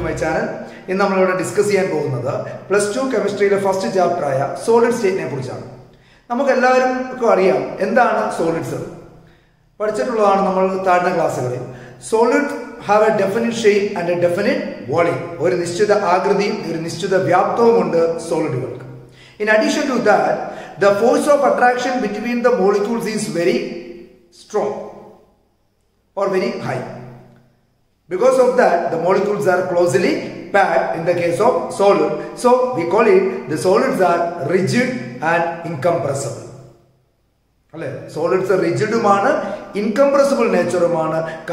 my channel. In we will discuss plus 2 chemistry first chapter solid state. We will solids. Solids have a definite shape and a definite volume. In addition to that, the force of attraction between the molecules is very strong or very high. Because of that, the molecules are closely packed in the case of solid. So, we call it the solids are rigid and incompressible. Solids are rigid, incompressible nature. Molecules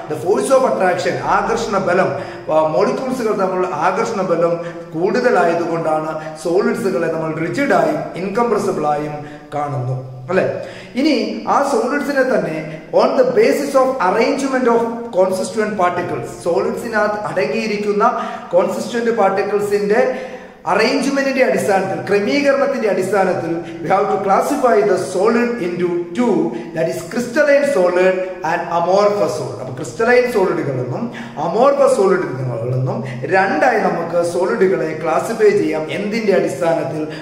the force of attraction, molecules solids rigid, incompressible. On the basis of arrangement of constituent particles, solids in constituent particles in the arrangement in the addition, we have to classify the solid into two, that is crystalline solid and amorphous solid. Crystalline solid amorphous solid solid classify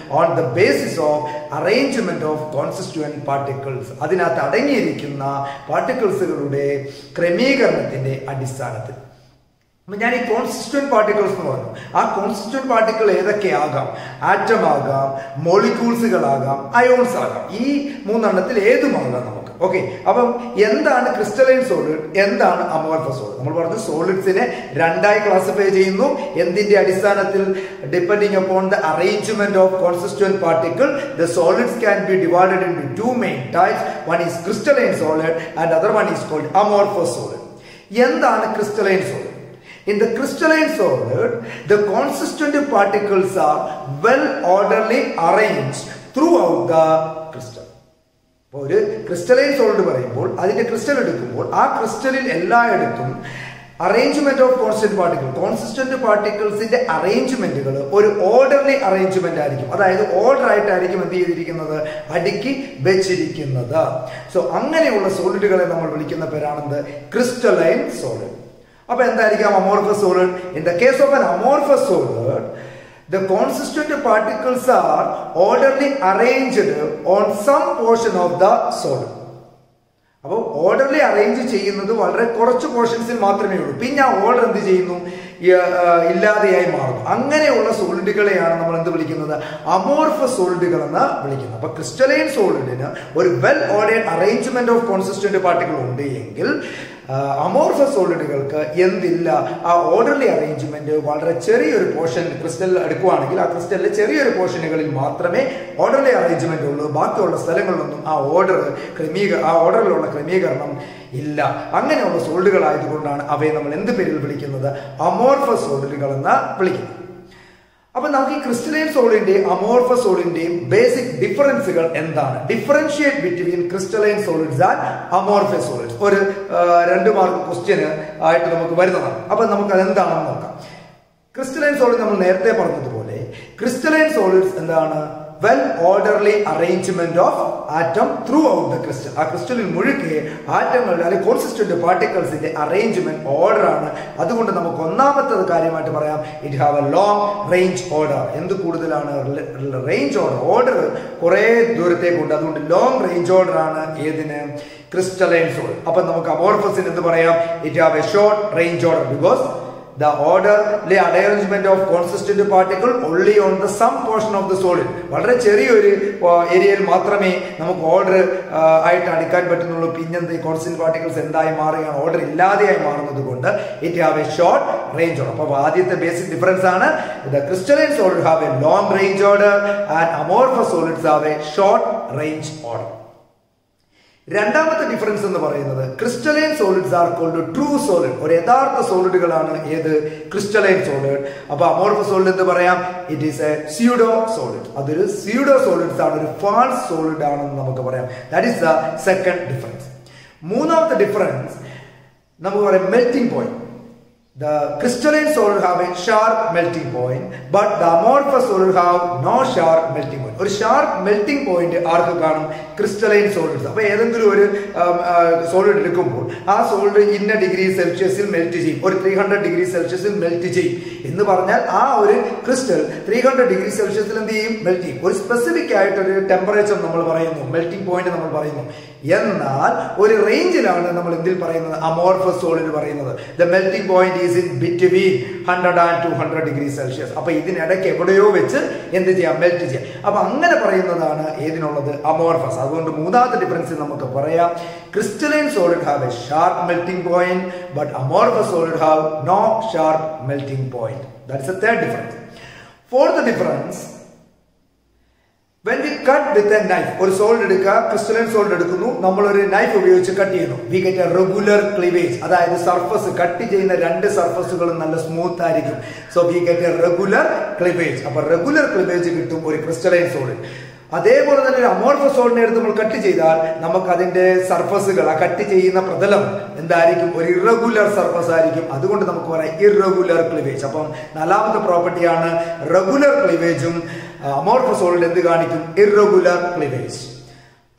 on the basis of arrangement of constituent particles. Particles constituent particles. Constituent particle atom, molecules, ions. Okay, now crystalline solid and amorphous solid. Solids in classify depending upon the arrangement of constituent particle, the solids can be divided into two main types. One is crystalline solid and other one is called amorphous solid. Crystalline solid. In the crystalline solid, the constituent particles are well orderly arranged throughout the crystal. Crystalline solid crystal arrangement of consistent particles in the arrangement or orderly arrangement. That is order so solid crystalline solid. Amorphous solid. In the case of an amorphous solid, the constituent particles are orderly arranged on some portion of the solid. Orderly arranged portions in order amorphous solid. Crystalline solid well ordered arrangement of consistent particles. Amorphous solid orderly arrangement portion crystal crystal portion orderly arrangement order amorphous solid. Now, crystalline solid and amorphous solid basic differences differentiate between crystalline solids and amorphous solids. Or 2 mark question crystalline solid crystalline solids well orderly arrangement of atom throughout the crystal. Crystal in atom consistent particles in the arrangement order. It have a long range order. Range order long range order crystalline solid. Amorphous it have a short range order because the order arrangement of consistent particle only on the some portion of the solid. Area order constant particles order it have a short range order. The basic difference is the crystalline solid have a long range order and amorphous solids have a short range order. The difference in the crystalline solids are called true solid or yadartha solid crystalline solid. Amorphous solid it is a pseudo solid. Pseudo solids are a false solid. That is the second difference. The difference melting point. The crystalline solid have a sharp melting point, but the amorphous solid have no sharp melting point. ഒരു sharp melting point arc കാണും? Crystalline solids. അപ്പൊ ഏതെങ്കിലും ഒരു solid എടുക്കുമ്പോൾ ആ solid ഇന്ന degree സെൽഷ്യസിൽ melt ചെയ്യും, ഒരു 300 ഡിഗ്രി സെൽഷ്യസിൽ മെൽറ്റ് ചെയ്യും എന്ന് പറഞ്ഞാൽ ആ ഒരു ക്രിസ്റ്റൽ 300 ഡിഗ്രി സെൽഷ്യസിൽ എന്ത് ചെയ്യും? മെൽറ്റ് ചെയ്യും. ഒരു സ്പെസിഫിക് ആയിട്ടൊരു ടെമ്പറേച്ചർ നമ്മൾ പറയുന്നു, മെൽറ്റിംഗ് പോയിന്റ് നമ്മൾ പറയുന്നു. എന്നാൽ ഒരു റേഞ്ചിലാണ് നമ്മൾ എന്തിൽ പറയുന്നത്? അമോർഫസ് സോളിഡ് പറയുന്നത്. The melting point is in between 100 and 200 degree Celsius. അപ്പൊ ഇതിനിടയ്ക്ക് എവിടെയോ വെച്ച് എന്ത് ചെയ്യാം? മെൽറ്റ് ചെയ്യാം. അപ്പൊ അങ്ങനെ പറയുന്നതാണ് ഏതിനുള്ളത്? അമോർഫസ്. അതുകൊണ്ട് മൂന്നാമത്തെ ഡിഫറൻസ് നമുക്ക് പറയാം, crystalline solid have a sharp melting point but amorphous solid have no sharp melting point. That's a third difference. Fourth difference, when we cut with a knife, ഒരു സോൾഡ് എടുക്കുക, ക്രിസ്റ്റലൈൻ സോൾഡ് എടുക്കുന്നു, നമ്മൾ ഒരു knife ഉപയോഗിച്ച് cut ചെയ്യുന്നു, we get a regular cleavage. അതായത് surface cut ചെയ്യുന്ന രണ്ട് സർഫസുകളും നല്ല സ്മൂത്ത് ആയിരിക്കും. So we get a regular cleavage. അപ്പൊ റെഗുലർ ക്ലീവേജ് കിട്ടും ഒരു ക്രിസ്റ്റലൈൻ സോളിഡ്. അതേപോലെ തന്നെ ഒരു അമോർഫസ് സോളിനെ എടുത്ത് നമ്മൾ കട്ട് ചെയ്താൽ നമുക്ക് അതിന്റെ സർഫസുകൾ, ആ കട്ട് ചെയ്യുന്ന പ്രതലം എന്തായിരിക്കും? ഒരു ഇറഗുലർ സർഫസ് ആയിരിക്കും. അതുകൊണ്ട് നമുക്ക് പറയാം ഇറഗുലർ ക്ലീവേജ്. അപ്പം നാലാമത്തെ പ്രോപ്പർട്ടിയാണ് റെഗുലർ ക്ലീവേജും അമോർഫസ് സോളിഡ് എന്ത് കാണിക്കും? Irregular cleavage.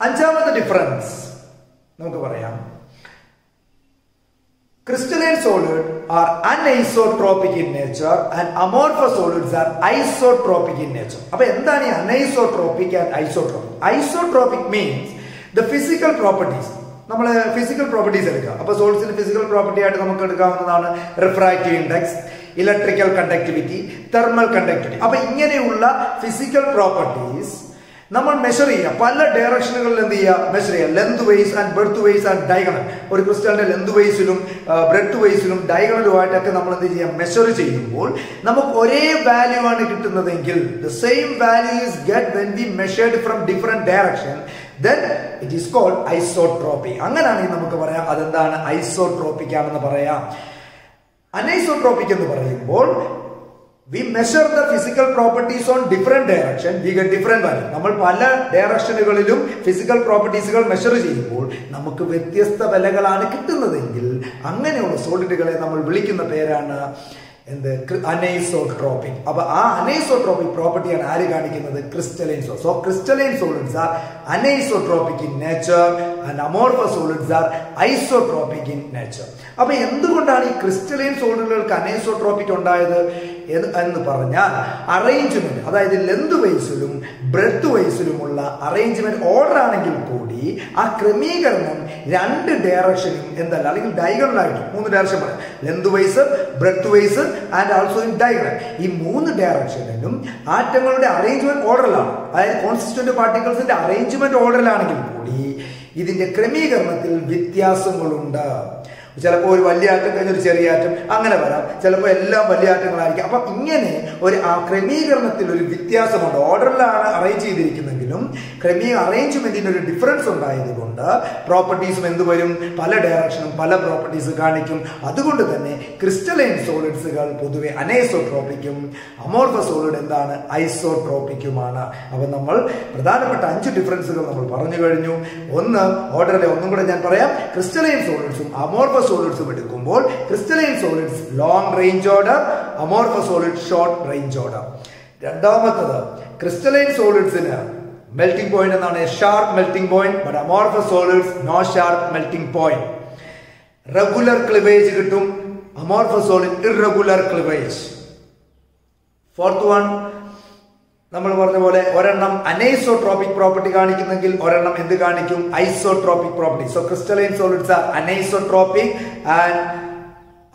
അഞ്ചാമത്തെ ഡിഫറൻസ് നമുക്ക് പറയാം, crystalline solid are anisotropic in nature and amorphous solids are isotropic in nature. അപ്പൊ എന്താണ് ഈ anisotropic and isotropic? Isotropic means the physical properties. നമ്മൾ ഫിസിക്കൽ പ്രോപ്പർട്ടീസ് എടുക്കുക. അപ്പൊ സോൾസിന്റെ ഫിസിക്കൽ പ്രോപ്പർട്ടി ആയിട്ട് നമുക്ക് എടുക്കാവുന്നതാണ് refractive index, electrical conductivity, thermal conductivity. അപ്പൊ ഇങ്ങനെയുള്ള ഫിസിക്കൽ പ്രോപ്പർട്ടീസ് നമ്മൾ മെഷർ ചെയ്യുക. പല ഡയറക്ഷനുകളിൽ എന്ത് ചെയ്യുക? മെഷർ ചെയ്യുക. Length wise and breadth wise and diagonal. ഒരു ക്രിസ്റ്റലിന്റെ ലെന്ത് വൈസിലും ബ്രെഡ്ത്ത് വൈസിലും ഡയഗണലുമായിട്ടൊക്കെ നമ്മൾ എന്ത് ചെയ്യാം? മെഷർ ചെയ്യുമ്പോൾ നമുക്ക് ഒരേ വാല്യൂ ആണ് കിട്ടുന്നതെങ്കിൽ, the same value is get when we measured from different direction, then it is called isotropic. അങ്ങനെയാണെങ്കിൽ നമുക്ക് പറയാം അതെന്താണ്? ഐസോട്രോപിക് ആണെന്ന് പറയാം. അനൈസോട്രോപിക് എന്ന് പറയുമ്പോൾ we measure the physical properties on different direction, we get different value. നമ്മൾ പല ഡയറക്ഷനുകളിലും ഫിസിക്കൽ പ്രോപ്പർട്ടീസുകൾ മെഷർ ചെയ്യുമ്പോൾ നമുക്ക് വ്യത്യസ്ത വിലകളാണ് കിട്ടുന്നതെങ്കിൽ അങ്ങനെയുള്ള സോളിഡുകളെ നമ്മൾ വിളിക്കുന്ന പേരാണ് എന്ത്? അനൈസോട്രോപിക്. അപ്പൊ ആ അനൈസോട്രോപിക് പ്രോപ്പർട്ടിയാണ് ആര് കാണിക്കുന്നത്? Crystalline solid. So crystalline solids are anisotropic in nature and amorphous solids are isotropic in nature. അപ്പൊ എന്തുകൊണ്ടാണ് ഈ ക്രിസ്റ്റലൈൻ സോളിഡുകൾക്ക് അനൈസോട്രോപിക് ഉണ്ടായത് എന്ന് പറഞ്ഞാൽ അറേഞ്ച്മെന്റ്, അതായത് ലെന്ത് വൈസിലും ബ്രെഡ്ത്ത് വൈസിലുമുള്ള അറേഞ്ച്മെന്റ് ഓർഡർ ആണെങ്കിൽ കൂടി ആ ക്രമീകരണം രണ്ട് ഡയറക്ഷനും എന്തല്ല, അല്ലെങ്കിൽ ഡയഗണലായിട്ട് 3 ഡയറക്ഷൻ പറയാം. Length wise, breadth wise and also in diagonal. ഈ 3 ഡയറക്ഷനിലും ആറ്റങ്ങളുടെ അറേഞ്ച്മെന്റ് ഓർഡറിലാണ്, അതായത് കോൺസ്റ്റിറ്റ്യൂന്റ് പാർട്ടിക്കിൾസിന്റെ അറേഞ്ച്മെന്റ് ഓർഡറിലാണെങ്കിൽ കൂടി ഇതിന്റെ ക്രമീകരണത്തിൽ വ്യത്യാസങ്ങളുണ്ട്. ചിലപ്പോൾ ഒരു വലിയ ആറ്റം കഴിഞ്ഞ ഒരു ചെറിയ ആറ്റം അങ്ങനെ വരാം, ചിലപ്പോൾ എല്ലാം വലിയ ആറ്റങ്ങളായിരിക്കും. അപ്പൊ ഇങ്ങനെ ഒരു ക്രമീകരണത്തിൽ ഒരു വ്യത്യാസമുണ്ട്. ഓർഡറിലാണ് അറേഞ്ച് ചെയ്തിരിക്കുന്നെങ്കിലും അറേഞ്ച്മെന്റിന് ഒരു ഡിഫറൻസ് ഉണ്ടായതുകൊണ്ട് പ്രോപ്പർട്ടീസും എന്ത് വരും? പല ഡയറക്ഷനും പല പ്രോപ്പർട്ടീസ് കാണിക്കും. അതുകൊണ്ട് തന്നെ ക്രിസ്റ്റലൈൻ സോളിഡ്സുകൾ പൊതുവെ അനൈസോട്രോപിക്കും, അമോർഫസ് സോളിഡ് എന്താണ്? ഐസോട്രോപിക്കുമാണ്. അപ്പൊ നമ്മൾ പ്രധാനപ്പെട്ട 5 ഡിഫറൻസുകൾ നമ്മൾ പറഞ്ഞു കഴിഞ്ഞു. ഒന്ന്, ഓർഡറിലെ ഒന്നും കൂടെ ഞാൻ പറയാം. ക്രിസ്റ്റലൈൻ സോളിഡ്സും അമോർഫസ് സോളിഡ്സും എടുക്കുമ്പോൾ crystalline solids long range order, amorphous solid short range order. രണ്ടാമത്തത്, ക്രിസ്റ്റലൈൻ സോളിഡ്സിന് മെൽറ്റിംഗ് പോയിന്റ് എന്നാണ് sharp melting point, but amorphous solids no sharp melting point. Regular cleavage കിട്ടും, amorphous solid irregular cleavage. Fourth one, നമ്മൾ പറഞ്ഞ പോലെ ഒരെണ്ണം anisotropic property കാണിക്കുന്നെങ്കിൽ ഒരെണ്ണം എന്ത് കാണിക്കും? Isotropic property. So crystalline solids are anisotropic and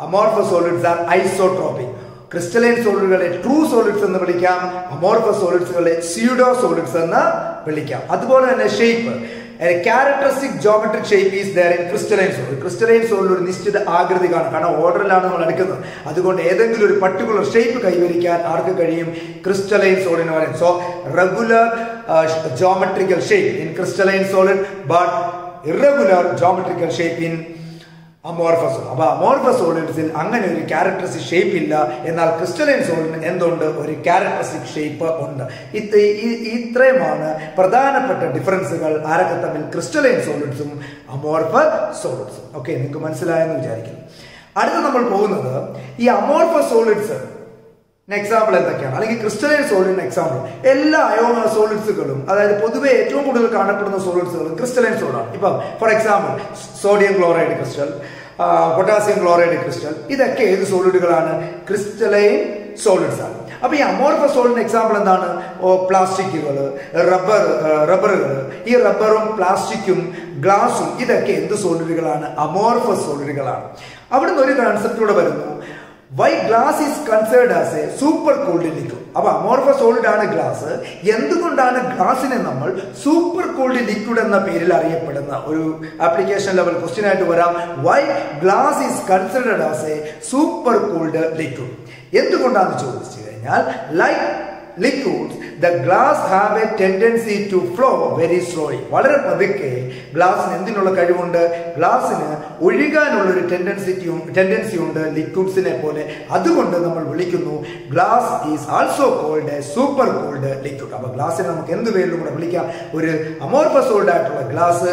amorphous solids are isotropic. Crystalline സോളിഡുകളെ true solids എന്ന് വിളിക്കാം, അമോർഫസ് സോളിഡ്സുകളെ സ്യൂഡോ സോളിഡ്സ് എന്ന് വിളിക്കാം. അതുപോലെ തന്നെ shape, characteristic geometric shape is there in crystalline solid. Crystalline solid ഒരു നിശ്ചിത ആകൃതി കാണും, കാരണം ഓർഡറിലാണ് നമ്മൾ എടുക്കുന്നത്. അതുകൊണ്ട് ഏതെങ്കിലും ഒരു പർട്ടിക്കുലർ ഷേപ്പ് കൈവരിക്കാൻ ആർക്ക് കഴിയും? ക്രിസ്റ്റലൈൻ സോളിഡിന് പറയാം. So regular geometrical shape in crystalline solid but irregular geometrical shape in amorphous. അപ്പൊ അമോർഫസ് സോളിഡ്സിൽ അങ്ങനെ ഒരു ക്യാരക്ടറിസ്റ്റിക് ഷേപ്പ് ഇല്ല, എന്നാൽ ക്രിസ്റ്റലൈൻ സോളിഡിന് എന്തുണ്ട്? ഒരു ക്യാരക്ടറിസ്റ്റിക് ഷേപ്പ് ഉണ്ട്. ഇത്രയുമാണ് പ്രധാനപ്പെട്ട ഡിഫറൻസുകൾ ആരൊക്കെ തമ്മിൽ? ക്രിസ്റ്റലൈൻ സോളിഡ്സും അമോർഫസ് സോളിഡ്സും. ഓക്കെ, നിങ്ങൾക്ക് മനസ്സിലായെന്ന് വിചാരിക്കുന്നു. അടുത്ത നമ്മൾ പോകുന്നത് ഈ അമോർഫസ് സോളിഡ്സ് എക്സാമ്പിൾ എന്തൊക്കെയാണ്, അല്ലെങ്കിൽ ക്രിസ്റ്റലൈൻ സോളിഡിന് എക്സാമ്പിൾ എല്ലാ സോളിഡ്സുകളും, അതായത് പൊതുവെ ഏറ്റവും കൂടുതൽ കാണപ്പെടുന്ന സോളിഡ്സുകളും ക്രിസ്റ്റലൈൻ സോളാണ്. ഇപ്പം four example sodium chloride crystal, potassium chloride crystal, ഇതൊക്കെ ഏത് സോളിഡുകളാണ്? ക്രിസ്റ്റലൈൻ സോളിഡ്സ് ആണ്. അപ്പൊ ഈ അമോർഫസ് സോളിഡിന് എക്സാമ്പിൾ എന്താണ്? പ്ലാസ്റ്റിക്കുകൾ, റബ്ബറുകൾ. ഈ റബ്ബറും പ്ലാസ്റ്റിക്കും ഗ്ലാസും ഇതൊക്കെ എന്ത് സോളിഡുകളാണ്? അമോർഫസ് സോളിഡുകളാണ്. അവിടുന്ന് ഒരു കൺസെപ്റ്റ് കൂടെ വരുന്നു, why glass is considered as a super cooled liquid. അപ്പൊ അമോർഫസ് സോളിഡ് ആണ് ഗ്ലാസ്. എന്തുകൊണ്ടാണ് ഗ്ലാസിനെ നമ്മൾ സൂപ്പർ കൂൾഡ് ലിക്വിഡ് എന്ന പേരിൽ അറിയപ്പെടുന്ന ഒരു ആപ്ലിക്കേഷൻ ലെവൽ ക്വസ്റ്റ്യൻ ആയിട്ട് വരാം. why glass is considered as a super cooled liquid? എന്തുകൊണ്ടാണെന്ന് ചോദിച്ചു കഴിഞ്ഞാൽ, like liquids, the glass have a tendency to flow very slowly. വളരെ പതുക്കെ ഗ്ലാസിന് എന്തിനുള്ള കഴിവുണ്ട്? ഗ്ലാസിന് ഒഴുകാനുള്ള ഒരു ടെൻഡൻസി ഉണ്ട് ലിക്വിഡ്സിനെ പോലെ. അതുകൊണ്ട് നമ്മൾ വിളിക്കുന്നു glass is also called a super cold liquid. അപ്പൊ ഗ്ലാസിനെ നമുക്ക് എന്ത് പേരിലും കൂടെ വിളിക്കാം? ഒരു അമോർഫസ് സോളിഡ് ആയിട്ടുള്ള ഗ്ലാസ്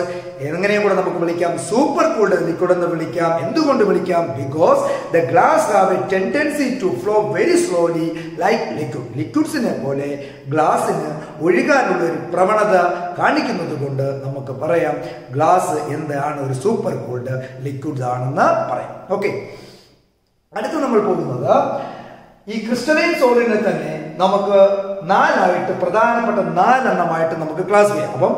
എങ്ങനെയും കൂടെ നമുക്ക് വിളിക്കാം സൂപ്പർ കൂൾഡ് ലിക്വിഡ് എന്ന് വിളിക്കാം. എന്തുകൊണ്ട് വിളിക്കാം? Because the glass have a tendency to flow very slowly like liquid. ലിക്വിഡ്സിനെ പോലെ ഗ്ലാസിന് ഒഴുകാനുള്ള ഒരു പ്രവണത കാണിക്കുന്നത് കൊണ്ട് നമുക്ക് പറയാം ഗ്ലാസ് എന്താണ്? ഒരു സൂപ്പർ കൂൾഡ് ലിക്വിഡ് ആണെന്ന് പറയാം. ഓക്കെ, അടുത്ത് നമ്മൾ പോകുന്നത് ഈ ക്രിസ്റ്റലൈൻ സോളിഡിനെ തന്നെ നമുക്ക് നാലായിട്ട്, പ്രധാനപ്പെട്ട നാലെണ്ണമായിട്ട് നമുക്ക് ക്ലാസ് ചെയ്യാം. അപ്പം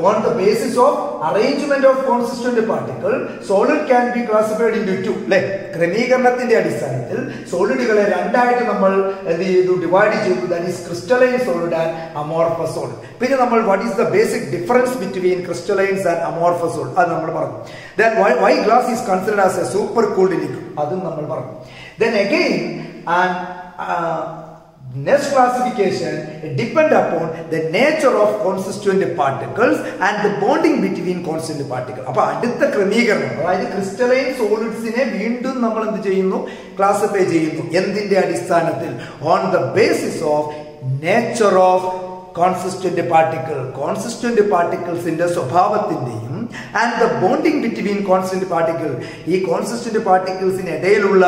on the basis of arrangement of consistent particle, solid can be classified into two. അല്ലെ, ക്രമീകരണത്തിന്റെ അടിസ്ഥാനത്തിൽ സോളിഡുകളെ രണ്ടായിട്ട് നമ്മൾ എന്ത് ചെയ്തു? ഡിവൈഡ് ചെയ്തു. That is crystalline solid and amorphous solid. പിന്നെ നമ്മൾ what is the basic difference between crystallines and amorphous solid അത് നമ്മൾ പറഞ്ഞു. then why glass is considered as a super cooled liquid അതും നമ്മൾ പറഞ്ഞു. then again and next classification depend upon the nature of constituent particles and the bonding between constituent particles. അപ്പോൾ അടുത്ത ക്രമീകരണം, അതായത് ക്രിസ്റ്റലൈൻ സോളിഡ്സിനെ വീണ്ടും നമ്മൾ എന്ത് ചെയ്യുന്നു? ക്ലാസിഫൈ ചെയ്യുന്നു. എന്തിന്റെ അടിസ്ഥാനത്തിൽ? On the basis of nature of consistent particle. Consistent പാർട്ടിക്കിൾസിന്റെ സ്വഭാവത്തിന്റെയും and the bonding between consistent particle, ഈ കോൺസിസ്റ്റന്റ് പാർട്ടിക്കിൾസിന് ഇടയിലുള്ള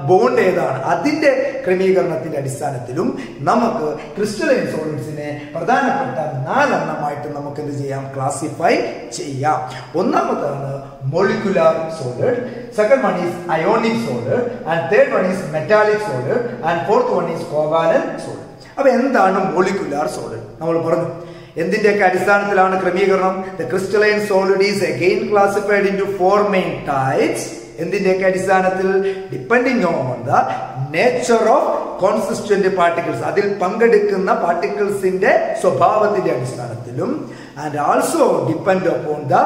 ബോണ്ട് ഏതാണ്, അതിന്റെ ക്രമീകരണത്തിന്റെ അടിസ്ഥാനത്തിലും നമുക്ക് ക്രിസ്റ്റലൈൻ സോളിഡ്സിനെ പ്രധാനപ്പെട്ട നാലെണ്ണമായിട്ട് നമുക്ക് എന്ത് ചെയ്യാം? ക്ലാസിഫൈ ചെയ്യാം. ഒന്നാമതാണ് molecular solid, second one is ionic solid, and third one is metallic solid, and fourth one is covalent solid. അപ്പൊ എന്താണ് മോളിക്കുലാർ സോളിഡ്? നമ്മൾ പറഞ്ഞു എന്തിന്റെയൊക്കെ അടിസ്ഥാനത്തിലാണ് ക്രമീകരണം? The crystalline solid is again classified into 4 main types. എന്തിന്റെയൊക്കെ അടിസ്ഥാനത്തിൽ? Depending on the nature of consistent particles, അതിൽ പങ്കെടുക്കുന്ന പാർട്ടിക്കിൾസിന്റെ സ്വഭാവത്തിന്റെ അടിസ്ഥാനത്തിലും, and also depend upon the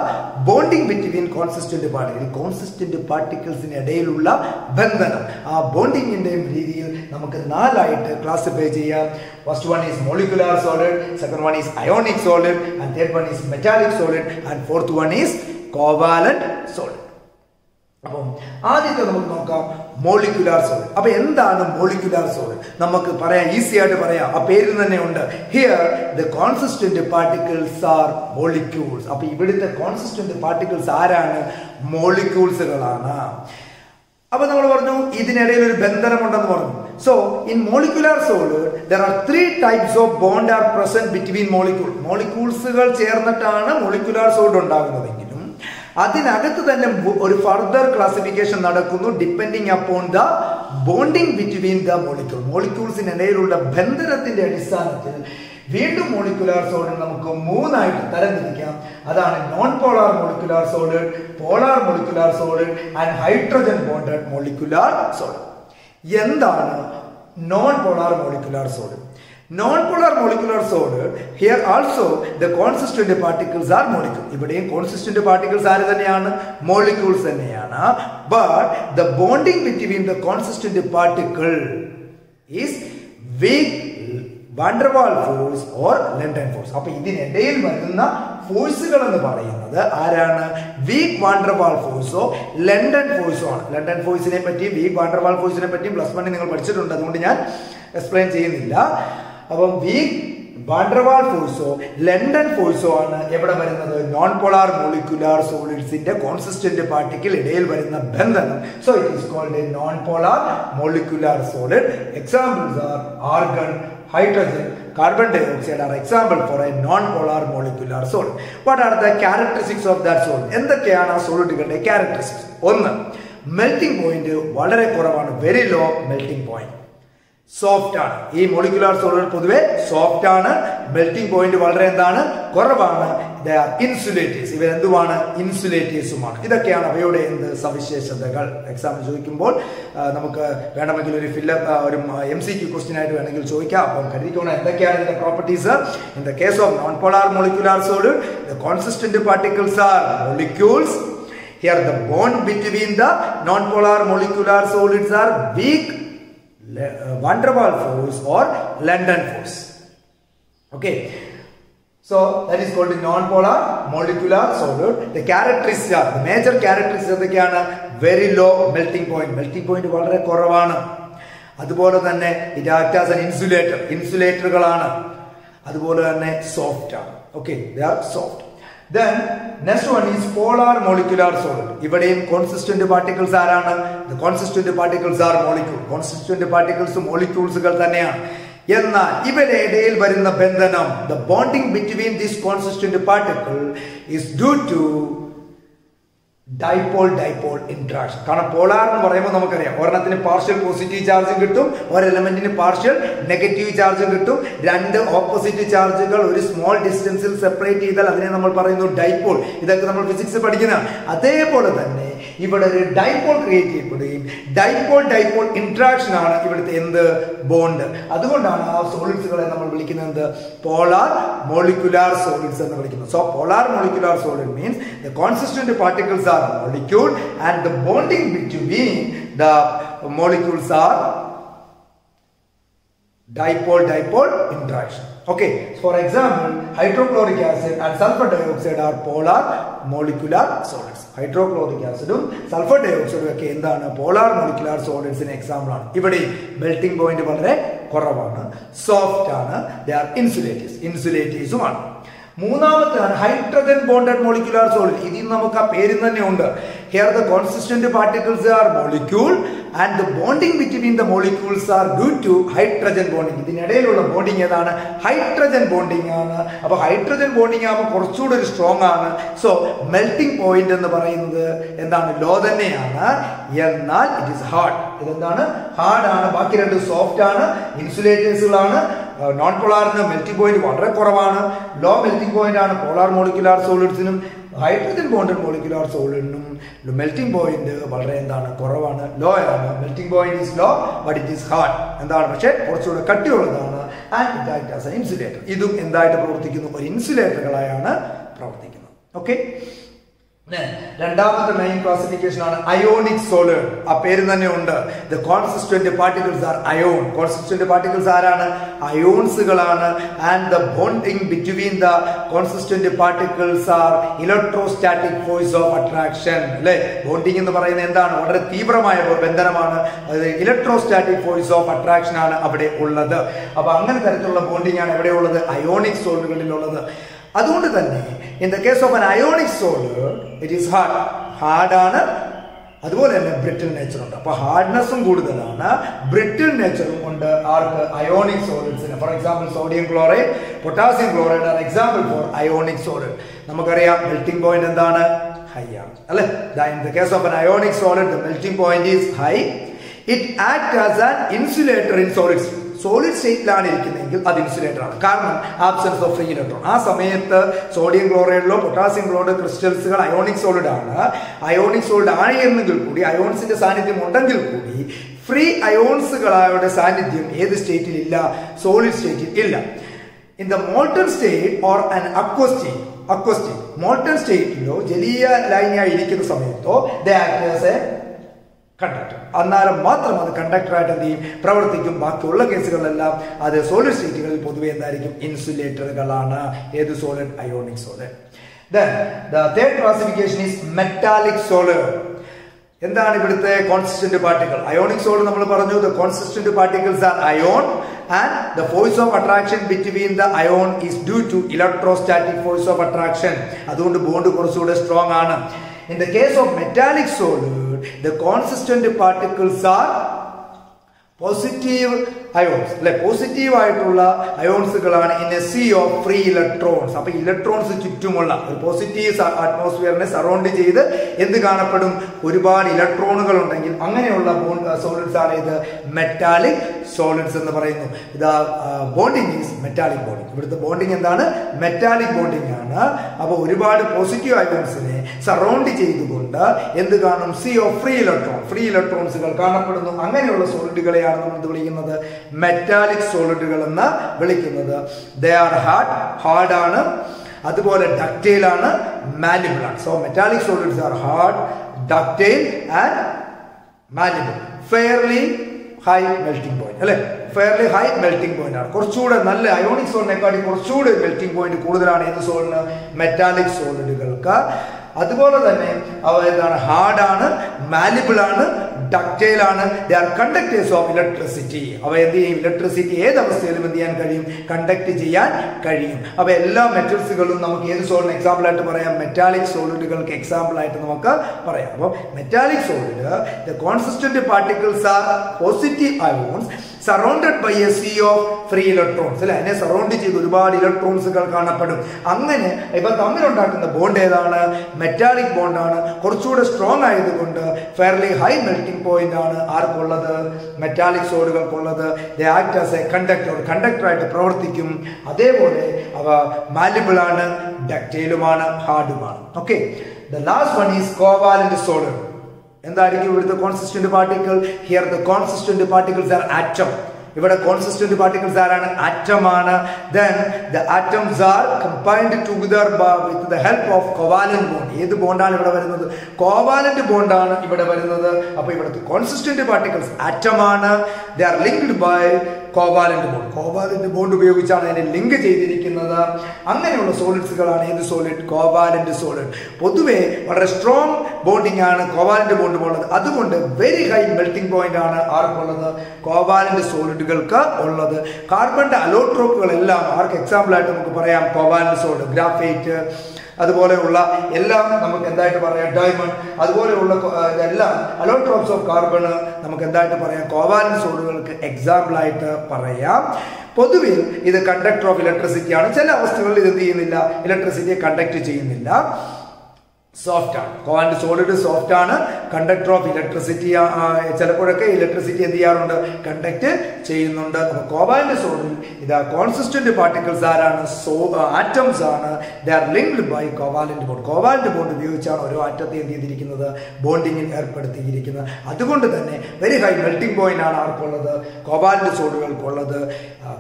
bonding between consistent particle, consistent പാർട്ടിക്കിൾസിന് ഇടയിലുള്ള ബന്ധനം. ആ ബോണ്ടിങ്ങിന്റെയും രീതിയിൽ നമുക്ക് നാലായിട്ട് ക്ലാസിഫൈ ചെയ്യാം. First one is molecular solid, second one is ionic solid, and third one is metallic solid, and fourth one is covalent solid. അപ്പം ആദ്യത്തെ നമുക്ക് നോക്കാം മോളിക്കുലാർ സോളിഡ്. അപ്പൊ എന്താണ് മോളിക്കുലാർ സോളിഡ്? നമുക്ക് പറയാം, ഈസി ആയിട്ട് പറയാം. ആ പേരിൽ തന്നെ ഉണ്ട്, here the consistent particles R molecules. അപ്പൊ ഇവിടുത്തെ കോൺസിസ്റ്റന്റ് പാർട്ടിക്കിൾസ് ആരാണ്? മോളിക്യൂൾസുകളാണ്. അപ്പൊ നമ്മൾ പറഞ്ഞു ഇതിനിടയിൽ ഒരു ബന്ധനമുണ്ടെന്ന് പറഞ്ഞു. So in molecular solid there are 3 types of bond are present between molecules. മോളിക്യൂൾസുകൾ ചേർന്നിട്ടാണ് മോളിക്കുലാർ സോളിഡ് ഉണ്ടാകുന്നതെങ്കിലും അതിനകത്ത് തന്നെ ഒരു ഫർദർ ക്ലാസിഫിക്കേഷൻ നടക്കുന്നു depending upon the bonding between the molecule. മോളിക്യൂൾസിനിടയിലുള്ള ബന്ധനത്തിന്റെ അടിസ്ഥാനത്തിൽ വീണ്ടും മോളിക്കുലാർ സോളിഡ് നമുക്ക് 3 ആയിട്ട് തരംതിരിക്കാം. അതാണ് non polar molecular solid, polar molecular solid, and hydrogen bonded molecular solid. എന്താണ് non polar molecular solid? Non-polar molecular solid, here also the consistent particles are molecules. ഇവിടെയും consistent particles ആര് തന്നെയാണ്? molecules തന്നെയാണ്. But the bonding between the consistent particle is weak van der Waals force or London force. അപ്പോൾ ഇതിനിടയിൽ വരുന്ന ഫോഴ്സുകൾ എന്ന് പറയുന്നത് ആരാണ്? വീക്ക് വാൻ ഡർ വാൾ ഫോഴ്സോ ലണ്ടൻ ഫോഴ്സോ ആണ്. ലണ്ടൻ ഫോഴ്സിനെ പറ്റി, വീക്ക് വാൻ ഡർ വാൾ ഫോഴ്സിനെ പറ്റി +1 നിങ്ങൾ പഠിച്ചിട്ടുണ്ട്, അതുകൊണ്ട് ഞാൻ എക്സ്പ്ലെയിൻ ചെയ്യുന്നില്ല. അപ്പം വീക്ക് വാണ്ടർവാൾ ഫോഴ്സോ ലണ്ടൻ ഫോഴ്സോ ആണ് എവിടെ വരുന്നത്? നോൺ പോളാർ മോളിക്യുലാർ സോളിഡ്സിന്റെ കോൺസിസ്റ്റന്റ് പാർട്ടിക്കിൾ ഇടയിൽ വരുന്ന ബന്ധനം. So it is called a non polar molecular solid. Examples are argon, hydrogen, carbon dioxide are example for a non-polar molecular solid. What are the characteristics of that solid? എന്തൊക്കെയാണ് ആ സോളിഡുകളുടെ characteristics? ഒന്ന്, melting point വളരെ കുറവാണ്, very low melting point. Soft ആണ്. ഈ molecular solid പൊതുവെ soft ആണ്. മെൽറ്റിംഗ് പോയിന്റ് വളരെ എന്താണ്? കുറവാണ്. ഇൻസുലേറ്റേഴ്സ്, ഇവരെന്തുമാണ്? ഇൻസുലേറ്റേഴ്സുമാണ്. ഇതൊക്കെയാണ് അവയുടെ എന്ത് സവിശേഷതകൾ. എക്സാമിൽ ചോദിക്കുമ്പോൾ നമുക്ക് വേണമെങ്കിൽ ഒരു ഒരു MCQ ക്വസ്റ്റ്യൻ ആയിട്ട് വേണമെങ്കിൽ ചോദിക്കാം. അപ്പം കരുതിക്കോണം എന്തൊക്കെയാണ് ഇതിന്റെ properties. In the case of non polar molecular solid, the consistent particles R molecules. Here the bond between the non-polar molecular solids are weak, van der Waals force or London force. Okay, so that is called the non-polar molecular solid. The characteristics are, the major characteristics എന്തൊക്കെയാണ്? very low melting point, melting point വളരെ കുറവാണ്. അതുപോലെ തന്നെ it acts as an insulator, ഇൻസുലേറ്ററുകളാണ്. അതുപോലെ തന്നെ soft ആണ്. Okay, they are soft. Then next one is polar molecular solid. ഇവിടെയും consistent particles ആരാണ്? The consistent particles are molecule. Consistent particles moleculesകൾ തന്നെയാണ്. എന്നാൽ ഇവരുടെ ഇടയിൽ വരുന്ന ബന്ധനം, the bonding between this consistent particle is due to dipole interaction. കാരണം polar എന്ന് പറയുമ്പോൾ നമുക്കറിയാം ഒരെണ്ണത്തിന് പാർഷ്യൽ പോസിറ്റീവ് ചാർജും കിട്ടും, ഒരു എലമെന്റിന് പാർഷ്യൽ നെഗറ്റീവ് ചാർജും കിട്ടും. രണ്ട് ഓപ്പോസിറ്റ് ചാർജുകൾ ഒരു സ്മോൾ ഡിസ്റ്റൻസിൽ സെപ്പറേറ്റ് ചെയ്താൽ അതിനെ നമ്മൾ പറയുന്നു ഡൈപോൾ. ഇതൊക്കെ നമ്മൾ ഫിസിക്സ് പഠിക്കുന്നതാണ്. അതേപോലെ തന്നെ ഇവിടെ ഒരു ഡൈപോൾ ക്രിയേറ്റ് ചെയ്യപ്പെടുകയും ഡൈപോൾ ഇന്ററാക്ഷൻ ആണ് ഇവിടുത്തെ എന്ത്? ബോണ്ട്. അതുകൊണ്ടാണ് ആ സോളിഡ്സുകളെ നമ്മൾ വിളിക്കുന്നത് പോളാർ മോളിക്യുലാർ സോളിഡ്സ് എന്ന് വിളിക്കുന്നത്. So polar molecular solid means the consistent particles are molecule and the bonding between the molecules are dipole interaction. Okay, for example, hydrochloric acid and sulfur dioxide are polar molecular solids. Hydrochloric acid ഉം sulfur dioxide ഒക്കെ എന്താണ്? polar molecular solids ന് example ആണ്. ഇവിടെ melting point വളരെ കുറവാണ്, soft ആണ്, they are ഇൻസുലേറ്റേഴ്സുമാണ്. മൂന്നാമത്തെയാണ് ഹൈഡ്രജൻ ബോണ്ടഡ് മോളിക്യുലാർ സോളിഡ്. ഇതിൽ നമുക്ക് ആ പേരിൽ തന്നെ ഉണ്ട്. Here the consistent particles are molecule and the bonding between the molecules are due to hydrogen bonding. ഇതിനിടയിലുള്ള ബോണ്ടിങ് ഏതാണ്? ഹൈഡ്രജൻ ബോണ്ടിങ് ആണ്. അപ്പൊ ഹൈഡ്രജൻ ബോണ്ടിങ് ആകുമ്പോൾ കുറച്ചുകൂടി ഒരു സ്ട്രോങ് ആണ്. സോ മെൽറ്റിംഗ് പോയിന്റ് എന്ന് പറയുന്നത് എന്താണ്? ലോ തന്നെയാണ്. എന്നാൽ ഇറ്റ് ഈസ് ഹാർഡ്. ഇതെന്താണ്? ഹാർഡ് ആണ്. ബാക്കി രണ്ട് സോഫ്റ്റ് ആണ്, ഇൻസുലേറ്റേഴ്സുകളാണ്. നോൺ പോളാറിന് മെൽറ്റിംഗ് പോയിന്റ് വളരെ കുറവാണ്, ലോ മെൽറ്റിംഗ് പോയിന്റ് ആണ് പോളാർ മോളിക്യുലാർ സോളിഡ്സിനും. ഹൈഡ്രജൻ ബോണ്ടഡ് മോളിക്യുലാർ സോളിഡിനും മെൽറ്റിംഗ് പോയിന്റ് വളരെ എന്താണ്? കുറവാണ്, ലോ ആണ്. Melting point is low but it is hard. എന്താണ്? പക്ഷേ കുറച്ചുകൂടെ കട്ടിയുള്ളതാണ്. And it act as an insulator. ഇതും എന്തായിട്ട് പ്രവർത്തിക്കുന്നു? ഒരു ഇൻസുലേറ്ററുകളായാണ് പ്രവർത്തിക്കുന്നത്. ഓക്കെ, രണ്ടാമത്തെ മെയിൻ ക്ലാസിഫിക്കേഷൻ ആണ് അയോണിക് സോളിഡ്. ആ പേര് തന്നെ ഉണ്ട്. The consistent particles are ion. Consistent particles ആരാണ്? അയോൺസുകളാണ്. And the bonding between the consistent particles are electrostatic force of attraction. അല്ലെ, ബോണ്ടിങ് എന്ന് പറയുന്നത് എന്താണ്? വളരെ തീവ്രമായ ബന്ധനമാണ്. ഇലക്ട്രോസ്റ്റാറ്റിക് ഫോഴ്സ് ഓഫ് അട്രാക്ഷൻ ആണ് അവിടെ ഉള്ളത്. അപ്പൊ അങ്ങനെ തരത്തിലുള്ള ബോണ്ടിങ് ആണ് എവിടെ ഉള്ളത്? അയോണിക് സോളിഡുകളിലുള്ളത്. അതുകൊണ്ട് തന്നെ in the case of an ionic solid it is hard ആണ്. അതുപോലെ തന്നെ ബ്രിട്ടിൽ നേച്ചർ ഉണ്ട്. അപ്പൊ ഹാർഡ്നെസ്സും കൂടുതലാണ്, ബ്രിട്ടിൽ നേച്ചറും ഉണ്ട് ആർക്ക്? അയോണിക് സോളിഡ്സിന്. For example sodium chloride, potassium chloride are example for ionic solid. നമുക്കറിയാം മെൽറ്റിംഗ് പോയിന്റ് എന്താണ്? ഹൈ ആണ്, അല്ലെ? In the case of an ionic solid the melting point is high. It act as an insulator in solid state. Solid സ്റ്റേറ്റിലാണ് ഇരിക്കുന്നതെങ്കിൽ അത് insulator ആണ്. കാരണം ആബ്സെൻസ് ഓഫ് ഫ്രീ ഇലക്ട്രോൺ. ആ സമയത്ത് സോഡിയം ക്ലോറൈഡിലോ പൊട്ടാസ്യം ക്ലോറൈഡ് ക്രിസ്റ്റൽസുകൾ അയോണിക് സോളിഡ് ആണ്. അയോണിക് സോളിഡ് ആണ് എന്നെങ്കിൽ കൂടി, അയോൺസിന്റെ സാന്നിധ്യം ഉണ്ടെങ്കിൽ കൂടി, ഫ്രീ അയോൺസുകളുടെ സാന്നിധ്യം ഏത് സ്റ്റേറ്റിൽ ഇല്ല? സോളിഡ് സ്റ്റേറ്റിൽ ഇല്ല. In the molten state or an aqueous state, molten സ്റ്റേറ്റിലോ ജലീയ ലൈനായി ഇരിക്കുന്ന സമയത്തോ they act as a conductor. അന്നേരം മാത്രം അത് കണ്ടക്ടറായിട്ട് എന്ത് ചെയ്യും? പ്രവർത്തിക്കും. ബാക്കിയുള്ള കേസുകളെല്ലാം അത് സോളിഡ് സ്റ്റേറ്റുകളിൽ പൊതുവെ എന്തായിരിക്കും? ഇൻസുലേറ്ററുകളാണ്. ഏത് solid? Ionic solid. Then the third classification is metallic solid. എന്താണ് ഇവിടുത്തെ കോൺസിസ്റ്റന്റ് പാർട്ടിക്കിൾ? അയോണിക് സോളിഡ് നമ്മൾ പറഞ്ഞു, the consistent particles are ion and the force of attraction between the ion is due to electrostatic force of attraction. അതുകൊണ്ട് bond കുറച്ചുകൂടെ strong ആണ്. In the case of metallic solid, the consistent particles are positive ions അല്ലെ, positive ആയിട്ടുള്ള അയോൺസുകളാണ് in a sea of free electrons. അപ്പൊ ഇലക്ട്രോൺസ് ചുറ്റുമുള്ള ഒരു പോസിറ്റീവ് അറ്റ്മോസ്ഫിയറിനെ സറൗണ്ട് ചെയ്ത് എന്ത് കാണപ്പെടും, ഒരുപാട് ഇലക്ട്രോണുകൾ ഉണ്ടെങ്കിൽ അങ്ങനെയുള്ള സോളിഡ്സ് ആണ് ഇത് മെറ്റാലിക് സോളിഡ്സ് എന്ന് പറയുന്നു. ഇത് ബോണ്ടിങ് ഈസ് മെറ്റാലിക് ബോണ്ടിങ്. ഇവിടുത്തെ ബോണ്ടിങ് എന്താണ്, മെറ്റാലിക് ബോണ്ടിങ് ആണ്. അപ്പോൾ ഒരുപാട് പോസിറ്റീവ് അയോൺസിനെ സറൗണ്ട് ചെയ്തുകൊണ്ട് എന്ത് കാണും, സീ ഓഫ് ഫ്രീ ഇലക്ട്രോൺസുകൾ കാണപ്പെടുന്നു. അങ്ങനെയുള്ള സോളിഡുകളെയാണ് നമ്മൾ എന്ത് വിളിക്കുന്നത്, മെറ്റാലിക് സോളിഡുകൾ എന്ന് വിളിക്കുന്നത്. ദേ ആർ ഹാർഡ് ആണ്, അതുപോലെ ഡക്റ്റൈൽ ആണ്, മാലിബിൾ ആണ്. So metallic solids R hard, ductile and malleable. Fairly high melting point അല്ലെ, ഫെയർലി ഹൈ മെൽറ്റിംഗ് പോയിന്റ് ആണ്. കുറച്ചുകൂടെ നല്ല അയോണിക് സോളിനെക്കാട്ടി കുറച്ചുകൂടെ മെൽറ്റിംഗ് പോയിന്റ് കൂടുതലാണ് ഏത് സോളിന്, മെറ്റാലിക് സോളിഡുകൾക്ക്. അതുപോലെ തന്നെ അവ എന്താണ്, ഹാർഡാണ്, മാലിബിൾ ആണ്, ഡക്റ്റൈൽ ആണ്. They R conductors of electricity. അവ എന്ത് ചെയ്യും, ഇലക്ട്രിസിറ്റി ഏത് അവസ്ഥയിലും എന്ത് ചെയ്യാൻ കഴിയും, കണ്ടക്ട് ചെയ്യാൻ കഴിയും. അപ്പൊ എല്ലാ മെറ്റൽസുകളും നമുക്ക് ഏത് സോളിന് എക്സാമ്പിൾ ആയിട്ട് പറയാം, മെറ്റാലിക് സോളിഡുകൾക്ക് എക്സാമ്പിൾ ആയിട്ട് നമുക്ക് പറയാം. അപ്പൊ metallic solid, the consistent particles are positive ions surrounded by a sea of free electrons അല്ലെ, അതിനെ സറൗണ്ട് ചെയ്ത് ഒരുപാട് ഇലക്ട്രോൺസുകൾ കാണപ്പെടും. അങ്ങനെ ഇപ്പൊ തമ്മിലുണ്ടാക്കുന്ന ബോണ്ട് ഏതാണ്, മെറ്റാലിക് ബോണ്ടാണ്. കുറച്ചുകൂടെ സ്ട്രോങ് ആയതുകൊണ്ട് ഫെയർലി ഹൈ മെൽറ്റിംഗ് പോയിന്റ് ആണ് ആർക്കുള്ളത്, മെറ്റാലിക് സോളുകൾക്കുള്ളത്. ദേ ആക്ട് ആസ് എ കണ്ടക്ടറായിട്ട് പ്രവർത്തിക്കും. അതേപോലെ അവ മാലിബിൾ ആണ്, ഡക്റ്റൈലുമാണ്, ഹാർഡുമാണ്. Okay, the last one is covalent solid. എന്തായിരിക്കും ഇവിടുത്തെ consistent particle? Here the consistent particles are atom. ഇവിടെ കോൺസിസ്റ്റന്റ് പാർട്ടിക്കിൾസ് ആരാണ്, ആറ്റം ആണ്. Then the atoms are combined together with the help of covalent bond. ഏത് ബോണ്ടാണ് ഇവിടെ വരുന്നത്, കോവാലന്റ് ബോണ്ടാണ് ഇവിടെ വരുന്നത്. അപ്പൊ ഇവിടുത്തെ കോൺസിസ്റ്റന്റ് പാർട്ടിക്കിൾസ് ആറ്റം ആണ്. They are linked by covalent bond. Covalent bond ഉപയോഗിച്ചാണ് അതിനെ ലിങ്ക് ചെയ്തിരിക്കുന്നത്. അങ്ങനെയുള്ള സോളിഡ്സുകളാണ് ഏത് സോളിഡ്, കോവാലന്റ് സോളിഡ്. പൊതുവെ വളരെ സ്ട്രോങ് ബോണ്ടിങ് ആണ് കോവാലന്റ് ബോണ്ടും ഉള്ളത്. അതുകൊണ്ട് വെരി ഹൈ മെൽറ്റിംഗ് പോയിന്റ് ആണ് ആർക്കുള്ളത്, കോവാലന്റ് സോളിഡുകൾക്ക് ഉള്ളത്. കാർബണിന്റെ അലോട്രോപ്പുകളെല്ലാം ആർക്ക് എക്സാമ്പിൾ ആയിട്ട് നമുക്ക് പറയാം, കോവാലന്റ് സോളിഡ്. ഗ്രാഫൈറ്റ് അതുപോലെയുള്ള എല്ലാം നമുക്ക് എന്തായിട്ട് പറയാം, ഡയമണ്ട് അതുപോലെയുള്ള എല്ലാം അലോട്രോപ്സ് ഓഫ് കാർബൺ നമുക്ക് എന്തായിട്ട് പറയാം, കോവാലന്റ് സോളുകൾക്ക് എക്സാമ്പിൾ ആയിട്ട് പറയാം. പൊതുവിൽ ഇത് കണ്ടക്ടർ ഓഫ് ഇലക്ട്രിസിറ്റി ആണ്. ചില അവസ്ഥകളിൽ ഇത് എന്ത് ചെയ്യുന്നില്ല, ഇലക്ട്രിസിറ്റിയെ കണ്ടക്ട് ചെയ്യുന്നില്ല. സോഫ്റ്റ് ആണ്, കോവാലന്റ് സോളിഡ് സോഫ്റ്റ് ആണ്, കണ്ടക്ടർ ഓഫ് ഇലക്ട്രിസിറ്റി. ചിലപ്പോഴൊക്കെ ഇലക്ട്രിസിറ്റി എന്ത് ചെയ്യാറുണ്ട്, കണ്ടക്ട് ചെയ്യുന്നുണ്ട്. അപ്പൊ കോവാലന്റ് സോളിഡ് ഇത് കോൺസിസ്റ്റന്റ് പാർട്ടിക്കിൾസ് ആരാണ്, ആറ്റംസ് ആണ്. They are linked by covalent bond. Covalent bond ഉപയോഗിച്ചാണ് ഓരോ ആറ്റത്തെ എന്ത് ചെയ്തിരിക്കുന്നത്, ബോണ്ടിങ്ങിൽ ഏർപ്പെടുത്തിയിരിക്കുന്നത്. അതുകൊണ്ട് തന്നെ വെരി ഹൈ മെൽറ്റിംഗ് പോയിന്റ് ആണ് ആർക്കുള്ളത്, കോവാലന്റ് സോളുകൾക്കുള്ളത്.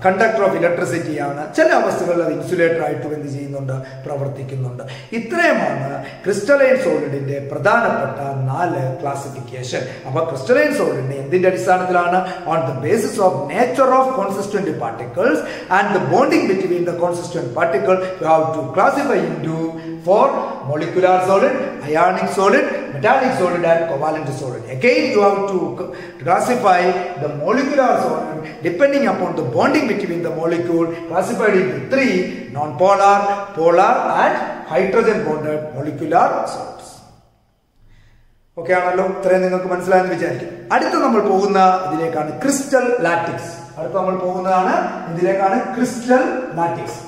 കണ്ടക്ടർ ഓഫ് ഇലക്ട്രിസിറ്റി ആണ്. ചില അവസ്ഥകളിൽ അത് ഇൻസുലേറ്റർ ആയിട്ടും എന്ത് ചെയ്യുന്നുണ്ട്, പ്രവർത്തിക്കുന്നുണ്ട്. ഇത്രയുമാണ് ക്രിസ്റ്റലൈൻ സോളിഡിന്റെ പ്രധാനപ്പെട്ട 4 ക്ലാസിഫിക്കേഷൻ. അപ്പൊ ക്രിസ്റ്റലൈൻ സോളിഡിനെ എന്തിന്റെ അടിസ്ഥാനത്തിലാണ്, on the basis of nature of consistent particles and the bonding between the constituent particle you have to classify into 4 molecular solid, ionic solid, metallic solid and covalent solid. Again you have to classify the molecular solid depending upon the bonding between the molecule, classified into 3 non-polar, polar and hydrogen bonded molecular solids. Okay ആണല്ലോ, ഇത്രയും നിങ്ങൾക്ക് മനസ്സിലായെന്ന് വിചാരിക്കും. അടുത്ത നമ്മൾ പോകുന്ന ഇതിലേക്കാണ് crystal latex. അടുത്ത നമ്മൾ പോകുന്നതാണ് ഇതിലേക്കാണ് ക്രിസ്റ്റൽ ലാറ്റിക്സ്.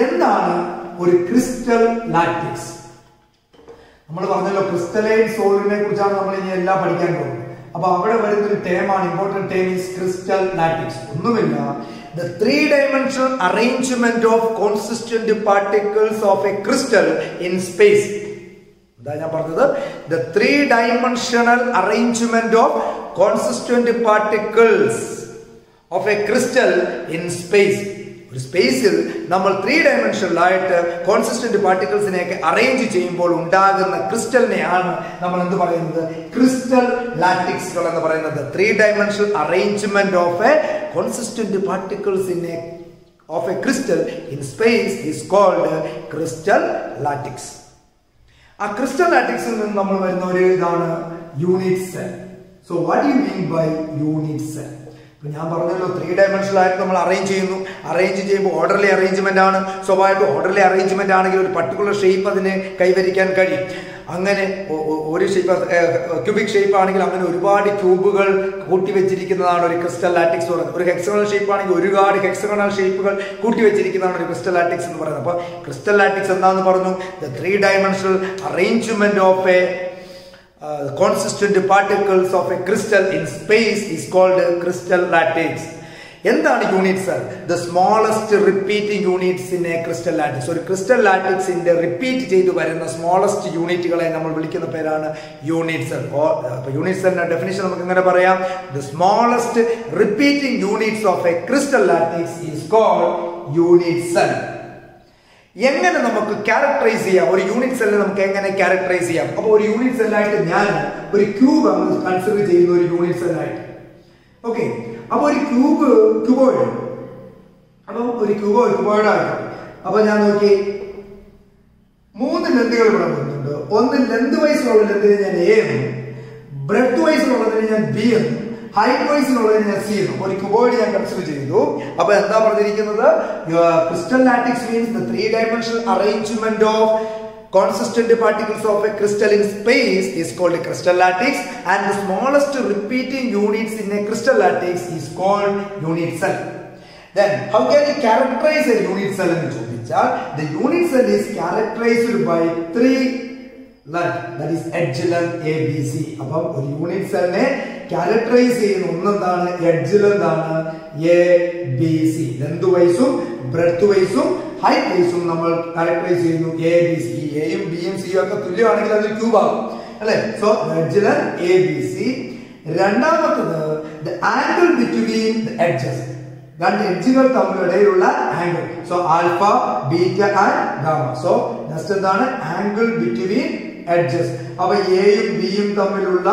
എന്താണ് ഒരു ക്രിസ്റ്റൽ ലാറ്റിക്സ്? നമ്മൾ പറഞ്ഞല്ലോ ക്രിസ്റ്റലൈൻ സോളിഡിനെ കുറിച്ചാണ് നമ്മൾ ഇനി എല്ലാം പഠിക്കാൻ പോകുന്നത്. അപ്പൊ അവിടെ വരുന്ന ഒരു ടേമാണ്, important term is crystal lattice. ഒന്നുമില്ല, the 3-dimensional arrangement of consistent particles of a crystal in space. അതാ ഞാൻ പറഞ്ഞത്, the 3-dimensional arrangement of consistent particles of a crystal in space. ഒരു സ്പേസിൽ നമ്മൾ 3 ഡയമെൻഷനിലായിട്ട് കോൺസിസ്റ്റന്റ് പാർട്ടിക്കിൾസിനെയൊക്കെ അറേഞ്ച് ചെയ്യുമ്പോൾ ഉണ്ടാകുന്ന ക്രിസ്റ്റലിനെയാണ് നമ്മൾ എന്ത് പറയുന്നത്, ക്രിസ്റ്റൽ ലാറ്റിക്സുകൾ എന്ന് പറയുന്നത്. 3-dimensional arrangement of a consistent particles in a of a crystal in space is called crystal lattice. ആ ക്രിസ്റ്റൽ ലാറ്റിക്സിൽ നിന്ന് നമ്മൾ വരുന്ന ഒരു ഇതാണ് unit cell. So what do you mean by unit cell? ഞാൻ പറഞ്ഞല്ലോ 3 ഡയമെൻഷണൽ ആയിട്ട് നമ്മൾ അറേഞ്ച് ചെയ്യുന്നു. അറേഞ്ച് ചെയ്യുമ്പോൾ ഓർഡർലി അറേഞ്ച്മെന്റ് ആണ്. സ്വാഭാവികമായിട്ട് ഓർഡർലി അറേഞ്ച്മെന്റ് ആണെങ്കിൽ ഒരു പർട്ടിക്കുലർ ഷേപ്പ് അതിന് കൈവരിക്കാൻ കഴിയും. അങ്ങനെ ഒരു ഷേപ്പ് ക്യൂബിക് ഷേപ്പ് ആണെങ്കിൽ അങ്ങനെ ഒരുപാട് ക്യൂബുകൾ കൂട്ടിവെച്ചിരിക്കുന്നതാണ് ഒരു ക്രിസ്റ്റൽ ലാറ്റിക്സ് പറയുന്നത്. ഒരു ഹെക്സഗണൽ ഷേപ്പ് ആണെങ്കിൽ ഒരുപാട് ഹെക്സഗണൽ ഷേപ്പുകൾ കൂട്ടിവെച്ചിരിക്കുന്നതാണ് ഒരു ക്രിസ്റ്റൽ ലാറ്റിക്സ് എന്ന് പറയുന്നത്. അപ്പോൾ ക്രിസ്റ്റൽ ലാറ്റിക്സ് എന്താണെന്ന് പറഞ്ഞു? The 3 dimensional arrangement of A consistent particles of a crystal in space is called crystal lattice. എന്താണ് unit cell? The smallest repeating units in a crystal lattice. ഒരു crystal ലാറ്റിക്സിന്റെ repeat ചെയ്ത് വരുന്ന സ്മോളസ്റ്റ് യൂണിറ്റുകളെ നമ്മൾ വിളിക്കുന്ന പേരാണ് യൂണിറ്റ് സെൽ. യൂണിറ്റ് സെല്ലിന്റെ ഡെഫിനിഷൻ നമുക്ക് ഇങ്ങനെ പറയാം: the smallest repeating units of a crystal lattice is called unit cell. എങ്ങനെ നമുക്ക് ക്യാരക്ടറൈസ് ചെയ്യാം? ഒരു യൂണിറ്റ് സെല്ലിനെ നമുക്ക് എങ്ങനെ ക്യാരക്ടറൈസ് ചെയ്യാം? അപ്പോൾ ഒരു യൂണിറ്റ് സെല്ലായിട്ട് ഞാൻ ഒരു ക്യൂബ് കൺസിഡർ ചെയ്യുന്ന ഒരു യൂണിറ്റ് സെല്ലായിട്ട്. ഓക്കെ, അപ്പൊ ഒരു ക്യൂബോയിഡ്, അപ്പം ഒരു ക്യൂബോയിഡ് ആയിട്ട് അപ്പൊ ഞാൻ നോക്കി 3 ലെന്തുകൾ ഇവിടെ വരുന്നുണ്ട്. ഒന്ന് ലെന്ത് വൈസിലുള്ള ലെന്തിന് ഞാൻ എ എന്നും, ബ്രെഡ് വൈസിലുള്ളതിന് ഞാൻ ബി എന്നും, ഹൈറ്റ് വൈസിലുള്ളതിന് ഞാൻ സി എന്നും ഒരു ക്യൂബോയിഡ് ഞാൻ കൺസിഡർ ചെയ്തു. അപ്പൊ എന്താ പറഞ്ഞിരിക്കുന്നത്? Crystal latex means the 3 dimensional arrangement of consistent particles of a crystal in space is called a crystal lattice, and the smallest repeating units in a crystal lattice is called unit cell. Then how can you characterize a unit cell in ചോദിച്ചാൽ the unit cell is characterized by 3 length, that is edge length ABC. അപ്പം ഒരു unit സെല്ലിനെ characterise ചെയ്യുന്ന ഒന്നെന്താണ്? Edge length ആണ് ABC. Length വൈസും breadth വൈസും height വൈസും നമ്മൾ characterise ചെയ്യുന്നു ABC. എയും ബിയും സിയും ഒക്കെ തുല്യമാണെങ്കിൽ അത് ക്യൂബ് ആകും അല്ലെ? So edge length ABC. രണ്ടാമത്തത് the angle between the edges, രണ്ട് എഡ്ജുകൾ തമ്മിലിടയിലുള്ള angle. So alpha, beta and gamma. So next എന്താണ്? Angle between edges. അപ്പൊ എയും ബിയും തമ്മിലുള്ള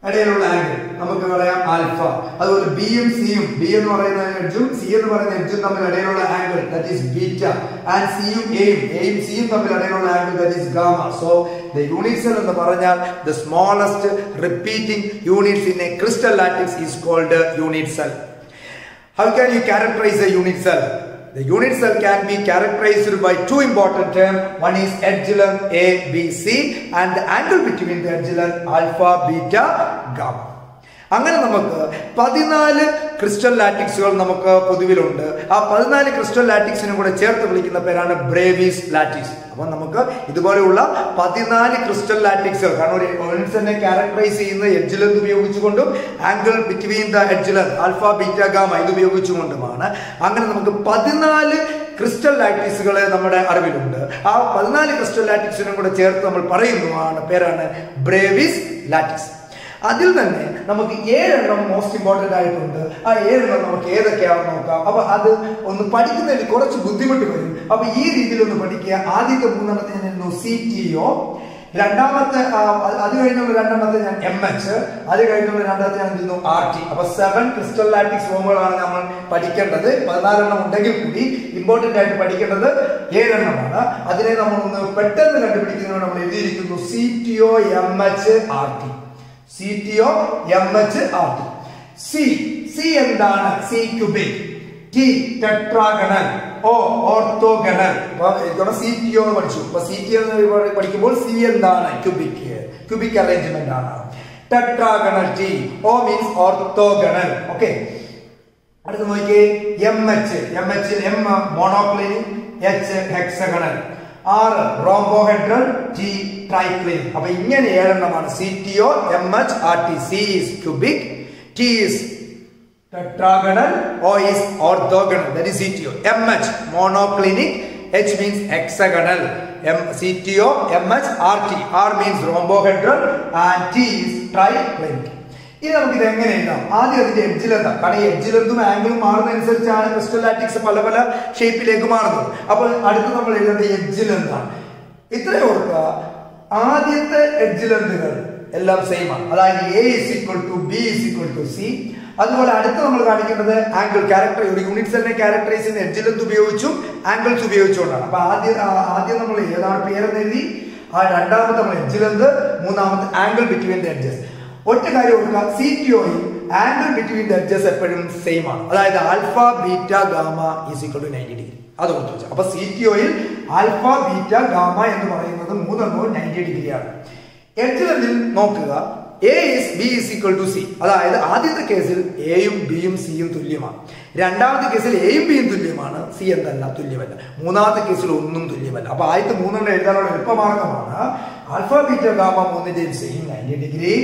ഇടയിലുള്ള ആംഗിൾ നമുക്ക് പറയാം ആൽഫ. അതുപോലെ ബിയും സിയും, ബി എന്ന് പറയുന്ന എഡ്ജും സി എന്ന് പറയുന്ന എഡ്ജും തമ്മിൽ ഇടയിലുള്ള angle that is beta. And സിയും എയും സിയും തമ്മിൽ ഇടയിലുള്ള angle that is gamma. So the unit cell എന്ന് പറഞ്ഞാൽ the smallest repeating units in a crystal lattice is called unit cell. How can you characterize a unit cell? The unit cell can be characterized by 2 important terms. One is edge length ABC and the angle between the edge length alpha, beta, gamma. അങ്ങനെ നമുക്ക് 14 crystal ലാറ്റിക്സുകൾ നമുക്ക് പൊതുവിലുണ്ട്. ആ 14 crystal ലാറ്റിക്സിനും കൂടെ ചേർത്ത് വിളിക്കുന്ന പേരാണ് Brevis latex. അപ്പൊ നമുക്ക് ഇതുപോലെയുള്ള 14 ക്രിസ്റ്റൽ ലാറ്റിക്സുകൾ, കാരണം ഒരു യൂണിറ്റ് സെല്ലിനെ ക്യാരക്ടറൈസ് ചെയ്യുന്ന എഡ്ജ് ലെങ്ത് ഉപയോഗിച്ചുകൊണ്ടും angle between the edge length alpha, beta, gamma ഇത് ഉപയോഗിച്ചുകൊണ്ടുമാണ്. അങ്ങനെ നമുക്ക് 14 ക്രിസ്റ്റൽ ലാറ്റിക്സുകൾ നമ്മുടെ അറിവിലുണ്ട്. ആ 14 ക്രിസ്റ്റൽ ലാറ്റിക്സിനും കൂടെ ചേർത്ത് നമ്മൾ പറയുന്നതാണ് പേരാണ് ബ്രേവിസ് ലാറ്റിക്സ്. അതിൽ തന്നെ നമുക്ക് 7 മോസ്റ്റ് ഇമ്പോർട്ടന്റ് ആയിട്ടുണ്ട്. ആ 7 നമുക്ക് ഏതൊക്കെയാണെന്ന് നോക്കാം. അപ്പൊ അത് ഒന്ന് പഠിക്കുന്നതിൽ കുറച്ച് ബുദ്ധിമുട്ട് വരും. അപ്പൊ ഈ രീതിയിൽ ഒന്ന് പഠിക്കുക. ആദ്യത്തെ 3 ഞാൻ എഴുതുന്നു CTO, രണ്ടാമത്തെ അത് കഴിഞ്ഞുള്ള 2 ഞാൻ MH, അത് കഴിഞ്ഞുള്ള 2 ഞാൻ എന്തുന്നു RT. അപ്പൊ 7 ക്രിസ്റ്റൽ ലാറ്റിക്സ് ഫോമുകളാണ് നമ്മൾ പഠിക്കേണ്ടത്. 14 ഉണ്ടെങ്കിൽ കൂടി ഇമ്പോർട്ടന്റ് ആയിട്ട് പഠിക്കേണ്ടത് 7 അതിനെ നമ്മൾ ഒന്ന് പെട്ടെന്ന് കണ്ടുപിടിക്കുന്നതിന് നമ്മൾ എഴുതിയിരിക്കുന്നു CTO, MH, RT. CTO, MH, RT. C എന്താണ്? C cubic, T tetragonal, O orthogonal. CTO പഠിച്ചു. അപ്പൊ CTO പഠിക്കുമ്പോൾ C എന്താണ്? ക്യൂബിക് അറേഞ്ച്മെന്റ് ആണ്. Tetragonal T, O means orthogonal. Okay, അടുത്ത് നോക്കിയേ MH. M monoclinic, H hexagonal, R rhombohedral, T triclinic. അപ്പൊ ഇങ്ങനെ 7 CTO, MH, RT. C is cubic, T is tetragonal, O is orthogonal, that is CTO. MH monoclinic, H means hexagonal. CTO, MH, RT. R means rhombohedral and T is triclinic. ഇനി നമുക്ക് ഇത് എങ്ങനെ എഴുതാം? ആദ്യം അതിന്റെ edge length, കാരണം edge ലെങ്തും ആംഗിളും മാറുന്നതനുസരിച്ചാണ് crystal latex പല പല ഷേപ്പിലേക്ക് മാറുന്നത്. അപ്പോൾ അടുത്ത് നമ്മൾ എഴുതേണ്ട എഡ്ജ് ലെങ്ത് ആണ്. ഇത്രയും ഓർക്കുക, ആദ്യത്തെ എഡ്ജ് ലെങ്തുകൾ എല്ലാം സെയിം ആണ്. അതായത് A is equal to B is equal to C. അതുപോലെ അടുത്ത് നമ്മൾ കാണിക്കേണ്ടത് ആംഗിൾ ക്യാരക്ടർ, ഒരു യൂണിറ്റ് സെല്ലിനെ ക്യാരക്ടറൈസ് ചെയ്യുന്ന എഡ്ജ് ലെങ്ത് ഉപയോഗിച്ചും ആംഗിൾസ് ഉപയോഗിച്ചുകൊണ്ടാണ്. അപ്പൊ ആദ്യം നമ്മൾ ഏതാണ് പേരെന്ന് എഴുതി, രണ്ടാമത്തെ നമ്മൾ എഡ്ജ് ലെങ്ത്, മൂന്നാമത്തെ ആംഗിൾ ബിറ്റ്വീൻ ദ എഡ്ജസ്. ഒറ്റ കാര്യം ഓർക്കുക, CTOയും ആംഗിൾ ബിറ്റ്വീൻ ദ എഡ്ജസ് എപ്പോഴും സെയിം ആണ്. അതായത് alpha beta gamma is equal to 90 degree. അത് ഓർത്തു വെച്ചാൽ അപ്പൊ CTO-യിൽ ആൽഫ ബീറ്റ ഗാമ എന്ന് പറയുന്നത് മൂന്നെണ്ണവും 90 ഡിഗ്രിയാണ്. എഡ്ജ് ലെങ്തിൽ നോക്കുക, A is B is equal to C. അതായത് ആദ്യത്തെ കേസിൽ എയും ബിയും സിയും തുല്യമാണ്. രണ്ടാമത്തെ കേസിൽ എയും ബിയും തുല്യമാണ്, സി എന്തല്ല തുല്യമല്ല. മൂന്നാമത്തെ കേസിൽ ഒന്നും തുല്യമല്ല. അപ്പൊ ആദ്യത്തെ മൂന്നെണ്ണം എഴുതാനുള്ള എളുപ്പമാർഗമാണ് ആൽഫ ബീറ്റ ഗാമ മൂന്നിന്റെയും same 90 degree.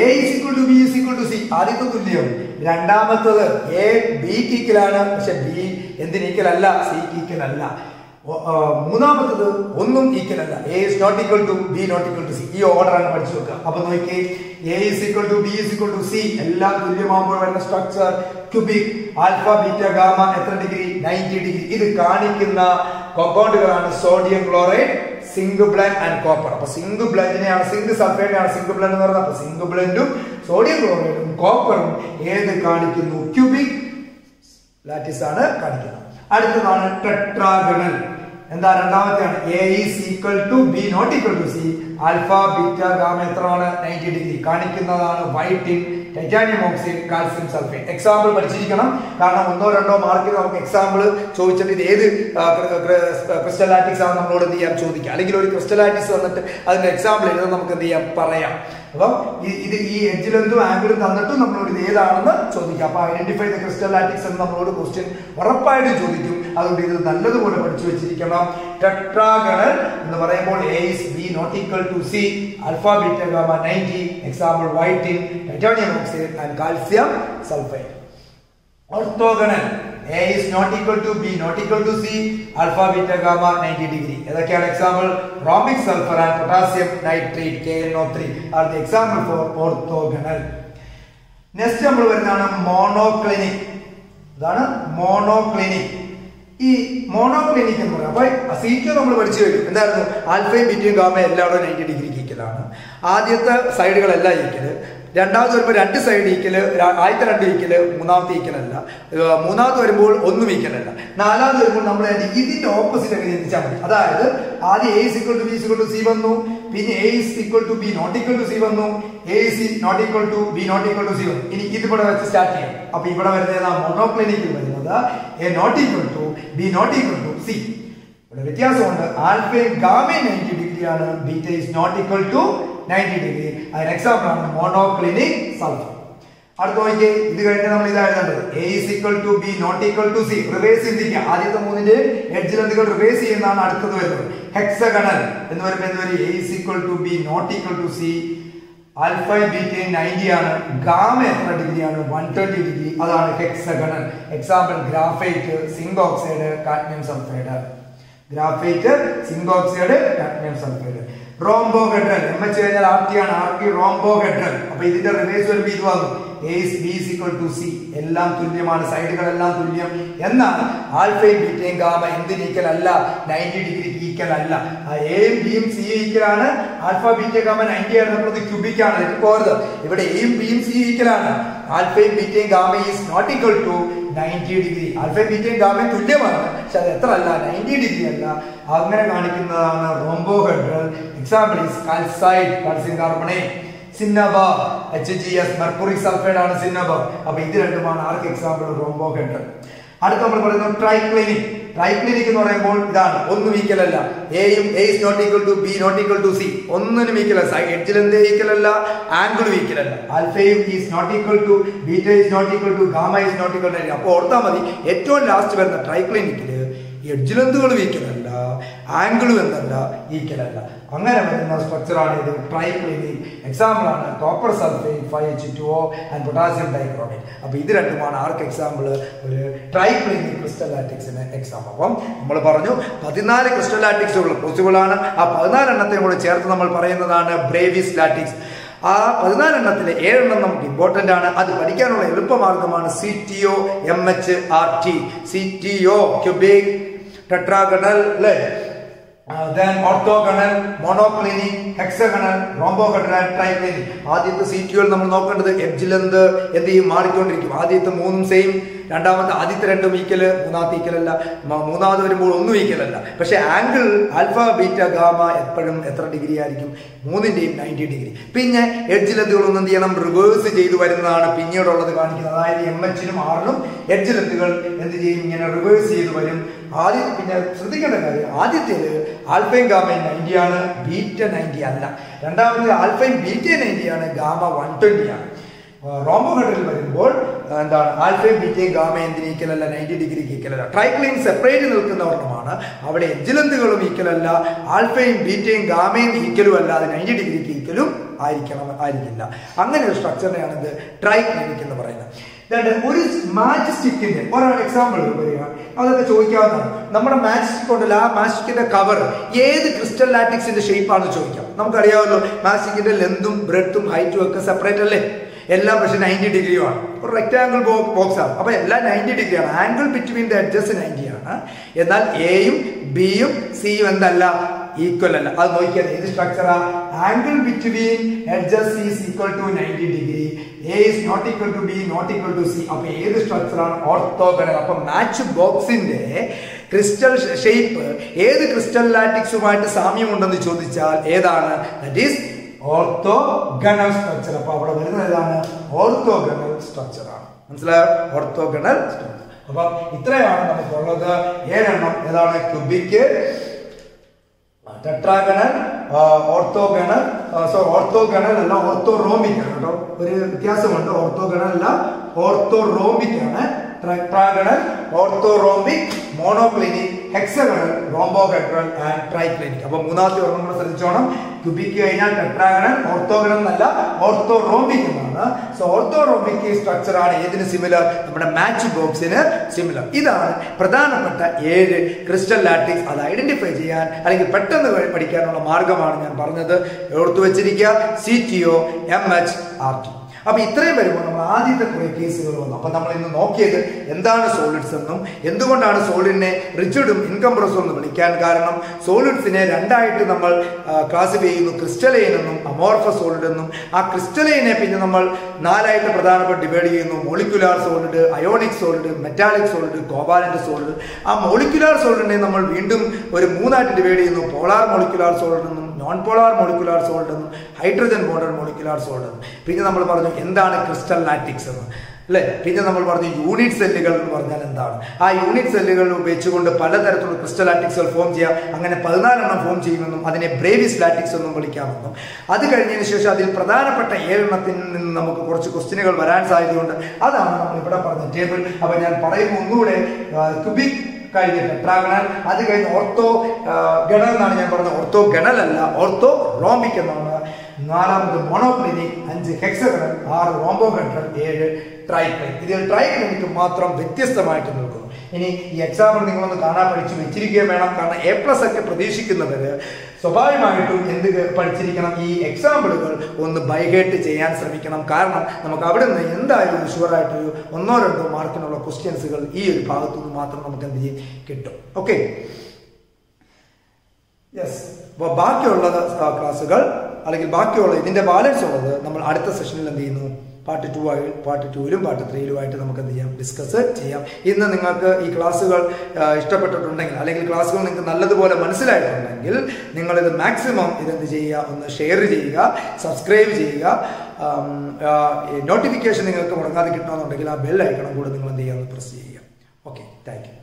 A is equal to B is equal to C. ആദ്യത്തെ തുല്യം. രണ്ടാമത്തത് A ബിക്ക് ഈക്വലാണ്, പക്ഷെ ബി എന്തിന് ഈക്വൽ അല്ല? സിക്ക് ഈക്വൽ അല്ല. മൂന്നാമത്തത് ഒന്നും ഈക്വൽ അല്ല. A is not equal to B not equal to C. ഈ ഓർഡർ ആണ് പഠിച്ചു വെക്കുക. അപ്പൊ നോക്കിയേ, A is equal to B is equal to C എല്ലാം തുല്യമാകുമ്പോൾ വരുന്ന structure cubic. Alpha beta gamma എത്ര ഡിഗ്രി? 90 ഡിഗ്രി. ഇത് കാണിക്കുന്ന കോമ്പൗണ്ടുകളാണ് sodium chloride, zinc blende and copper. അപ്പൊ സിങ്ക് ബ്ലെൻഡിനെയാണ്, സിങ്ക് സൾഫൈഡിനെയാണ് സിങ്ക് ബ്ലെൻഡ് എന്ന് പറയുന്നത്. അപ്പൊ സിങ്ക് ബ്ലെൻഡും സോഡിയം ക്ലോറൈഡും കോപ്പറും ഏത് കാണിക്കുന്നു? ക്യൂബിക് ലാറ്റിസ് ആണ് കാണിക്കുന്നത്. അടുത്തതാണ് ടെട്രാഗണൽ. എന്താ? രണ്ടാമത്തെയാണ്. A is equal to B not equal to C. Alpha beta gamma എത്രയാണ്? 90 ഡിഗ്രി കാണിക്കുന്നതാണ് white tin, titanium oxide, calcium sulphate. Example പഠിച്ചിരിക്കണം. കാരണം ഒന്നോ രണ്ടോ മാർക്കിൽ നമുക്ക് എക്സാമ്പിൾ ചോദിച്ചിട്ട് ഇത് ഏത് ക്രിസ്റ്റലാറ്റിക്സ് ആണ് നമ്മളോട് എന്ത് ചെയ്യാൻ ചോദിക്കുക. അല്ലെങ്കിൽ ഒരു ക്രിസ്റ്റലാറ്റിക്സ് വന്നിട്ട് അതിന്റെ എക്സാമ്പിൾ എഴുതാൻ നമുക്ക് എന്ത് ചെയ്യാം? പറയാം. അപ്പം ഇത് ഈ എഡ്ജ് ലെങ്തും ആംഗിളും തന്നിട്ടും നമ്മളോട് ഇത് ഏതാണെന്ന് ചോദിക്കാം. അപ്പൊ ഐഡന്റിഫൈ ദ ക്രിസ്റ്റലാറ്റിക്സ് എന്ന് നമ്മളോട് ക്വസ്റ്റ്യൻ ഉറപ്പായിട്ടും ചോദിക്കും. അതുകൊണ്ട് ഇത് നല്ലതുപോലെ പഠിച്ചു വെച്ചിരിക്കണം. ടെട്രാഗണൽ എന്ന് പറയുമ്പോൾ A is B not equal to C, alpha beta gamma 90, example whiting, titanium oxide and calcium sulfate. Orthogonal. A is not equal to B not equal to C, alpha beta gamma 90 degree. ഏതൊക്കെയാണ് example? rhombic sulfur and potassium nitrate KNO3 are the example for orthogonal. Next നമ്മൾ വരുന്നതാണ് monoclinic. ഇതാണ് monoclinic. ഈ monoclinic എന്ന് പറയാം. അപ്പൊ CTO നമ്മൾ പഠിച്ചു കഴിഞ്ഞു. എന്തായിരുന്നു? ആൽഫയും ബീറ്റയും ഗാമ എല്ലാവരും 90 ഡിഗ്രിക്ക് ഈക്വലാണ്. ആദ്യത്തെ സൈഡുകളെല്ലാം ഈക്വല്. രണ്ടാമത് വരുമ്പോൾ രണ്ട് സൈഡ് ഈക്വല്. ആദ്യത്തെ രണ്ട് ഈക്വല്, മൂന്നാമത്തെ ഈക്വൽ അല്ല. മൂന്നാമത് വരുമ്പോൾ ഒന്നും ഈക്വൽ അല്ല. നാലാമത് വരുമ്പോൾ നമ്മൾ ഇതിന്റെ ഓപ്പോസിറ്റ് ഒക്കെ ചിന്തിച്ചാൽ മതി. അതായത് ആദ്യം A is equal to B is equal to C വന്നു, പിന്നെ A is equal to B not equal to C വന്നു, A is not equal to B not equal to C വന്നു. ഇനി ഇതിവിടെ വെച്ച് സ്റ്റാർട്ട് ചെയ്യാം. അപ്പൊ ഇവിടെ വരുന്നത് മോണോക്ലിനിക്കിൽ വരുന്നത് A not equal to B not equal to C. ഇവിടെ വ്യത്യാസമുണ്ട്. ആൽഫയും ഗാമയും 90 ഡിഗ്രിയാണ്, beta is not equal to 90 degree. അതിന് എക്സാമ്പിൾ ആണ് മോണോക്ലിനിക് സൾഫർ. അടുത്ത നോക്കിയേ, ഇത് കഴിഞ്ഞ് നമ്മൾ ഇതാ എഴുതേണ്ടത്. A is equal to B not equal to C. Reverse ചിന്തിക്കുക. ആദ്യത്തെ മൂന്നിന്റെ എഡ്ജ് ലെങ്തുകൾ റിവേഴ്സ് ചെയ്യുന്നതാണ് അടുത്തത് വരുന്നത്. ഹെക്സഗണൽ എന്ന് പറയുമ്പോൾ എന്ത് വരും? A is equal to B not equal to C. ആൽഫയും ബീറ്റയും 90 ആണ്, ഗാമ എത്ര ഡിഗ്രിയാണ്? 120 ഡിഗ്രി. അതാണ് hexagonal. Example graphite, zinc oxide, cadmium sulphide. Graphite, zinc oxide, cadmium sulphide. Rhombohedral. MH കഴിഞ്ഞാൽ RT ആണ്, RT റോംബോഹെഡ്രൽ. അപ്പൊ ഇതിന്റെ റിവേഴ്സ് വരുമ്പോൾ ഇത് വന്നു. A is B is equal to C. എല്ലാം തുല്യമാണ്, സൈഡുകളെല്ലാം തുല്യം. എന്നാൽ ആൽഫയും ബീറ്റയും ഗാമ എന്തിന് ഈക്വൽ അല്ല? 90 ഡിഗ്രിക്ക് ഈക്വൽ അല്ല. എയും ബിയും സിയും ഈക്വൽ ആണ്. ആൽഫ ബീറ്റ ഗാമ 90 ആയിരുന്നപ്പോൾ ക്യൂബിക് ആണ്. എനിക്ക് പോരുത്. ഇവിടെ എയും ബിയും സിയും ഈക്വൽ ആണ്. ആൽഫയും ബീറ്റയും gamma is not equal to 90 degree. ആൽഫയും ബീറ്റയും ഗാമയും തുല്യമാണ്, പക്ഷെ അത് എത്ര അല്ല? 90 ഡിഗ്രി അല്ല. അങ്ങനെ കാണിക്കുന്നതാണ് rhombohedral. Example is calcite, calcium carbonate. Cinnabar, HGS, mercury sulphide ആണ് സിന്നബർ. അപ്പൊ ഇത് രണ്ടുമാണ് ആർക്ക് എക്സാമ്പിൾ? റോംബോഹെഡ്രൽ. അടുത്ത നമ്മൾ പറയുന്നത് ട്രൈക്ലിനിക്. ട്രൈക്ലിനിക് എന്ന് പറയുമ്പോൾ ഇതാണ്. ഒന്നും ഈക്വൽ അല്ല. A is not equal to B not equal to C. ഒന്നിനും ഈക്വൽ അല്ല. എഡ്ജ് ലെങ്ത് ഈക്വൽ അല്ല, ആംഗിളും ഈക്വൽ അല്ല. ആൽഫയും is not equal to, beta is not equal to, gamma is not equal to. അപ്പൊ ഓർത്താൽ മതി, ഏറ്റവും ലാസ്റ്റ് വരുന്ന ട്രൈക്ലിനിക്കില് എഡ്ജ് ലെങ്തുകളും ഈക്വൽ അല്ല, ആംഗിളും എന്തല്ല? ഈക്വൽ അല്ല. അങ്ങനെ വരുന്ന സ്ട്രക്ചറാണ് ഇത് ട്രൈക്ലിനിക്. എക്സാമ്പിൾ ആണ് copper sulphate, 5H2O and potassium dichromate. അപ്പൊ ഇത് രണ്ടുമാണ് ആർക്ക് എക്സാമ്പിൾ? ഒരു ട്രൈക്ലിനിക് ക്രിസ്റ്റലാറ്റിക്സിന് എക്സാമ്പിൾ. അപ്പം നമ്മൾ പറഞ്ഞു 14 ക്രിസ്റ്റലാറ്റിക്സുകൾ പോസിബിൾ ആണ്. ആ 14 എണ്ണത്തെ കൂടെ ചേർത്ത് നമ്മൾ പറയുന്നതാണ് ബ്രേവിസ് ലാറ്റിക്സ്. ആ 14 എണ്ണത്തിലെ 7 എണ്ണം നമുക്ക് ഇമ്പോർട്ടന്റ് ആണ്. അത് പഠിക്കാനുള്ള എളുപ്പമാർഗമാണ് CTO, MH, RT. CTO cubic, tetragonal, അല്ലേ? then orthogonal, monoclinic, hexagonal, rhombohedral, triclinic. ആദ്യത്തെ CTO നമ്മൾ നോക്കേണ്ടത് എഡ്ജ് ലെങ്ത് എന്ത് ചെയ്യും? മാറിക്കൊണ്ടിരിക്കും. ആദ്യത്തെ മൂന്നും സെയിം, രണ്ടാമത്തെ ആദ്യത്തെ രണ്ടും ഈക്വല്, മൂന്നാമത്തെ ഈക്വൽ അല്ല, മൂന്നാമത് വരുമ്പോൾ ഒന്നും ഈക്വൽ അല്ല. പക്ഷെ ആംഗിൾ ആൽഫ ബീറ്റ ഗാമ എപ്പോഴും എത്ര ഡിഗ്രി ആയിരിക്കും? മൂന്നിന്റെയും 90 ഡിഗ്രി. പിന്നെ എഡ്ജ് ലെന്തുകളൊന്നും എന്ത് ചെയ്യണം? റിവേഴ്സ് ചെയ്തു വരുന്നതാണ് പിന്നീടുള്ളത് കാണിക്കുന്നത്. അതായത് MH-നും R-നും എഡ്ജ് ലെന്തുകൾ എന്ത് ചെയ്യും? ഇങ്ങനെ റിവേഴ്സ് ചെയ്തു വരും. ആദ്യം പിന്നെ ശ്രദ്ധിക്കേണ്ട കാര്യം, ആദ്യത്തേത് ആൽഫയും ഗാമയും 90 ആണ്, ബീറ്റ 90 അല്ല. രണ്ടാമത് ആൽഫയും ബീറ്റയും 90 ആണ്, ഗാമ 120 ആണ്. റോംബോഹെഡ്രൽ വരുമ്പോൾ എന്താണ്? ആൽഫയും ബീറ്റയും ഗാമയും എന്തിന് ഈക്വൽ അല്ല? 90 ഡിഗ്രിക്ക് ഈക്വൽ അല്ല. ട്രൈക്ലിൻ സെപ്പറേറ്റ് നിൽക്കുന്ന ഒരെണ്ണമാണ്. അവിടെ എഡ്ജ് ലെന്തുകളും ഈക്വൽ അല്ല, ആൽഫയും ബീറ്റയും ഗാമയും ഈക്വലും അല്ല, അത് 90 ഡിഗ്രിക്ക് ഈക്വലും ആയിരിക്കില്ല. അങ്ങനെ ഒരു സ്ട്രക്ചറിനെയാണ് ഇത് ട്രൈക്ലിനിക് എന്ന് പറയുന്നത്. ഒരു മാച്ച് സ്റ്റിക്കിന്റെ ഒരു എക്സാമ്പിൾ വരിക, അതൊക്കെ ചോദിക്കാവുന്നതാണ്. നമ്മുടെ മാച്ച് സ്റ്റിക്ക് ഉണ്ടല്ലോ, ആ മാച്ച് സ്റ്റിക്കിന്റെ കവർ ഏത് ക്രിസ്റ്റൽ ലാറ്റിക്സിന്റെ ഷേപ്പ് ആണെന്ന് ചോദിക്കാം. നമുക്കറിയാമല്ലോ മാച്ച് സ്റ്റിക്കിന്റെ ലെന്തും ബ്രെഡ്ത്തും ഹൈറ്റും ഒക്കെ സെപ്പറേറ്റ് അല്ലേ? എല്ലാം പക്ഷെ 90 ഡിഗ്രിയുമാണ്. ഒരു റെക്ടാംഗിൾ ബോക്സ് ആണ്. അപ്പൊ എല്ലാം 90 ഡിഗ്രിയാണ്. ആംഗിൾ ബിറ്റ്വീൻ ദ എഡ്ജസ് 90 ആണ്. എന്നാൽ എയും ബിയും സിയും എന്തല്ല? ഈക്വൽ അല്ല. അത് നോക്കിയാൽ ഏത് സ്ട്രക്ചറാ? Angle between edges is equal to 90 degree. A is not equal to B, not equal to C. അപ്പൊ ഏത് സ്ട്രക്ചറാണ്? ഓർത്തോഗണൽ. അപ്പൊ മാച്ച് ബോക്സിന്റെ ക്രിസ്റ്റൽ ഷേപ്പ് ഏത് ക്രിസ്റ്റൽ ലാറ്റിക്സുമായിട്ട് സാമ്യമുണ്ടെന്ന് ചോദിച്ചാൽ ഏതാണ്? That is orthogonal structure. അപ്പൊ അവിടെ വരുന്നത് ഏതാണ്? ഓർത്തോഗണൽ സ്ട്രക്ചർ ആണ്. മനസ്സിലായോ? Orthogonal structure. അപ്പൊ ഇത്രയാണ് നമുക്കുള്ളത്. 7 എണ്ണം. ഏതാണ്? Cubic, tetragonal, orthogonal. ഓർത്തോഗണൽ അല്ല, ഓർത്തോറോമിക് ആണ് കേട്ടോ. ഒരു വ്യത്യാസമുണ്ട്. ഓർത്തോഗണൽ അല്ല, ഓർത്തോറോമിക് ആണ്. Tetragonal, orthorhombic, monoclinic, hexagonal, rhombohedral and triclinic. അപ്പൊ മൂന്നാമത്തെ ഒരെണ്ണം കൂടെ ശ്രദ്ധിച്ചോണം. ക്യൂബിക് കഴിഞ്ഞാൽ ടെട്രാഗണൽ, ഓർത്തോഗണൽ എന്നല്ല, ഓർത്തോറോമിക് എന്നാണ്. സോ ഓർത്തോറോമിക് സ്ട്രക്ചർ ആണ് ഏതിന് സിമിലർ? നമ്മുടെ മാച്ച് ബോക്സിന് സിമിലർ. ഇതാണ് പ്രധാനപ്പെട്ട 7 ക്രിസ്റ്റൽ ലാറ്റിക്സ്. അത് ഐഡന്റിഫൈ ചെയ്യാൻ അല്ലെങ്കിൽ പെട്ടെന്ന് പഠിക്കാനുള്ള മാർഗമാണ് ഞാൻ പറഞ്ഞത്. ഓർത്തു വെച്ചിരിക്കുക. CTO, MH, RT. അപ്പൊ ഇത്രയും വരുമ്പോൾ നമ്മൾ ആദ്യത്തെ കുറെ കേസുകൾ വന്നു. അപ്പൊ നമ്മൾ ഇന്ന് നോക്കിയത് എന്താണ് സോളിഡ്സ് എന്നും എന്തുകൊണ്ടാണ് സോളിഡിനെ റിജിഡും ഇൻകംപ്രസും എന്ന് വിളിക്കാൻ കാരണം. സോളിഡ്സിനെ രണ്ടായിട്ട് നമ്മൾ ക്ലാസിഫൈ ചെയ്യുന്നു, ക്രിസ്റ്റലൈൻ എന്നും അമോർഫസ് സോളിഡ് എന്നും. ആ ക്രിസ്റ്റലൈനെ പിന്നെ നമ്മൾ 4ആയിട്ട് പ്രധാനപ്പെട്ട ഡിവൈഡ് ചെയ്യുന്നു. Molecular solid, ionic solid, metallic solid, covalent solid. ആ മോളിക്കുലാർ സോളിഡിനെ നമ്മൾ വീണ്ടും ഒരു 3ആയിട്ട് ഡിവൈഡ് ചെയ്യുന്നു. പോളാർ മോളിക്കുലാർ സോളിഡ് എന്നും നോൺ പോളാർ മോളിക്കുലാർ സോളിഡ് എന്നും ഹൈഡ്രജൻ ബോണ്ടഡ് മോളിക്കുലാർ സോളിഡ് എന്നും. പിന്നെ നമ്മൾ പറഞ്ഞു എന്താണ് ക്രിസ്റ്റൽ ലാറ്റിക്സ് എന്ന് അല്ലെ. പിന്നെ നമ്മൾ പറഞ്ഞു യൂണിറ്റ് സെല്ലുകൾ എന്ന് പറഞ്ഞാൽ എന്താണ്. ആ യൂണിറ്റ് സെല്ലുകൾ ഉപയോഗിച്ചുകൊണ്ട് പലതരത്തിലുള്ള ക്രിസ്റ്റൽ ലാറ്റിക്സുകൾ ഫോം ചെയ്യാം. അങ്ങനെ 14 എണ്ണം ഫോം ചെയ്യുമെന്നും അതിനെ ബ്രേവിസ് ലാറ്റിക്സ് എന്നും വിളിക്കാമെന്നും. അത് കഴിഞ്ഞതിന് ശേഷം അതിൽ പ്രധാനപ്പെട്ട 7 എണ്ണത്തിൽ നിന്ന് നമുക്ക് കുറച്ച് ക്വസ്റ്റ്യനുകൾ വരാൻ സാധ്യതയുണ്ട്. അതാണ് നമ്മൾ ഇവിടെ പറഞ്ഞ ടേബിൾ. അപ്പൊ ഞാൻ പറയുമ്പോൾ ഒന്നുകൂടെ, ക്യൂബിക് കഴിഞ്ഞ് ടെട്രാഗണൽ, അത് കഴിഞ്ഞ് ഓർത്തോ ഗണൽ എന്നാണ് ഞാൻ പറഞ്ഞത്. ഓർത്തോ ഗണൽ അല്ല, ഓർത്തോ റോംബിക് എന്നാണ്. 4ാമത് മോണോക്ലിനിക്, 5 ഹെക്സഗണൽ, 6 റോംബോഹെഡ്രൽ, 7 ട്രൈക്ലിനിക്. ഇതിൽ ട്രൈക്ലിനിക് മാത്രം വ്യത്യസ്തമായിട്ട് നിൽക്കുന്നു. ഇനി ഈ എക്സാമ്പിൾ നിങ്ങളൊന്ന് കാണാൻ പഠിച്ചു വെച്ചിരിക്കുകയും വേണം. കാരണം A+ ഒക്കെ പ്രതീക്ഷിക്കുന്നവര് സ്വാഭാവികമായിട്ടും എന്ത് പഠിച്ചിരിക്കണം? ഈ എക്സാമ്പിളുകൾ ഒന്ന് ബൈഹേർട്ട് ചെയ്യാൻ ശ്രമിക്കണം. കാരണം നമുക്ക് അവിടെ നിന്ന് എന്തായാലും ഷുവറായിട്ടൊരു 1-2 മാർക്കിനുള്ള ക്വസ്റ്റ്യൻസുകൾ ഈ ഒരു ഭാഗത്തു നിന്ന് മാത്രം നമുക്ക് എന്ത് ചെയ്യും കിട്ടും. Okay, yes. അപ്പോൾ ബാക്കിയുള്ള ക്ലാസ്സുകൾ അല്ലെങ്കിൽ ബാക്കിയുള്ള ഇതിന്റെ ബാലൻസ് ഉള്ളത് നമ്മൾ അടുത്ത സെഷനിൽ എന്ത് ചെയ്യുന്നു? പാർട്ട് 2ലും പാർട്ട് 3ലുമായിട്ട് നമുക്ക് എന്ത് ചെയ്യാം? ഡിസ്കസ് ചെയ്യാം. ഇന്ന് നിങ്ങൾക്ക് ഈ ക്ലാസ്സുകൾ ഇഷ്ടപ്പെട്ടിട്ടുണ്ടെങ്കിൽ അല്ലെങ്കിൽ ക്ലാസ്സുകൾ നിങ്ങൾക്ക് നല്ലതുപോലെ മനസ്സിലായിട്ടുണ്ടെങ്കിൽ നിങ്ങളിത് മാക്സിമം ഇതെന്ത് ചെയ്യുക? ഒന്ന് ഷെയർ ചെയ്യുക, സബ്സ്ക്രൈബ് ചെയ്യുക. നോട്ടിഫിക്കേഷൻ നിങ്ങൾക്ക് മുടങ്ങാതെ കിട്ടണമെന്നുണ്ടെങ്കിൽ ആ ബെൽ ഐക്കണും കൂടെ നിങ്ങൾ എന്ത് ചെയ്യുക? ഒന്ന് പ്രസ് ചെയ്യുക. Okay, thank you.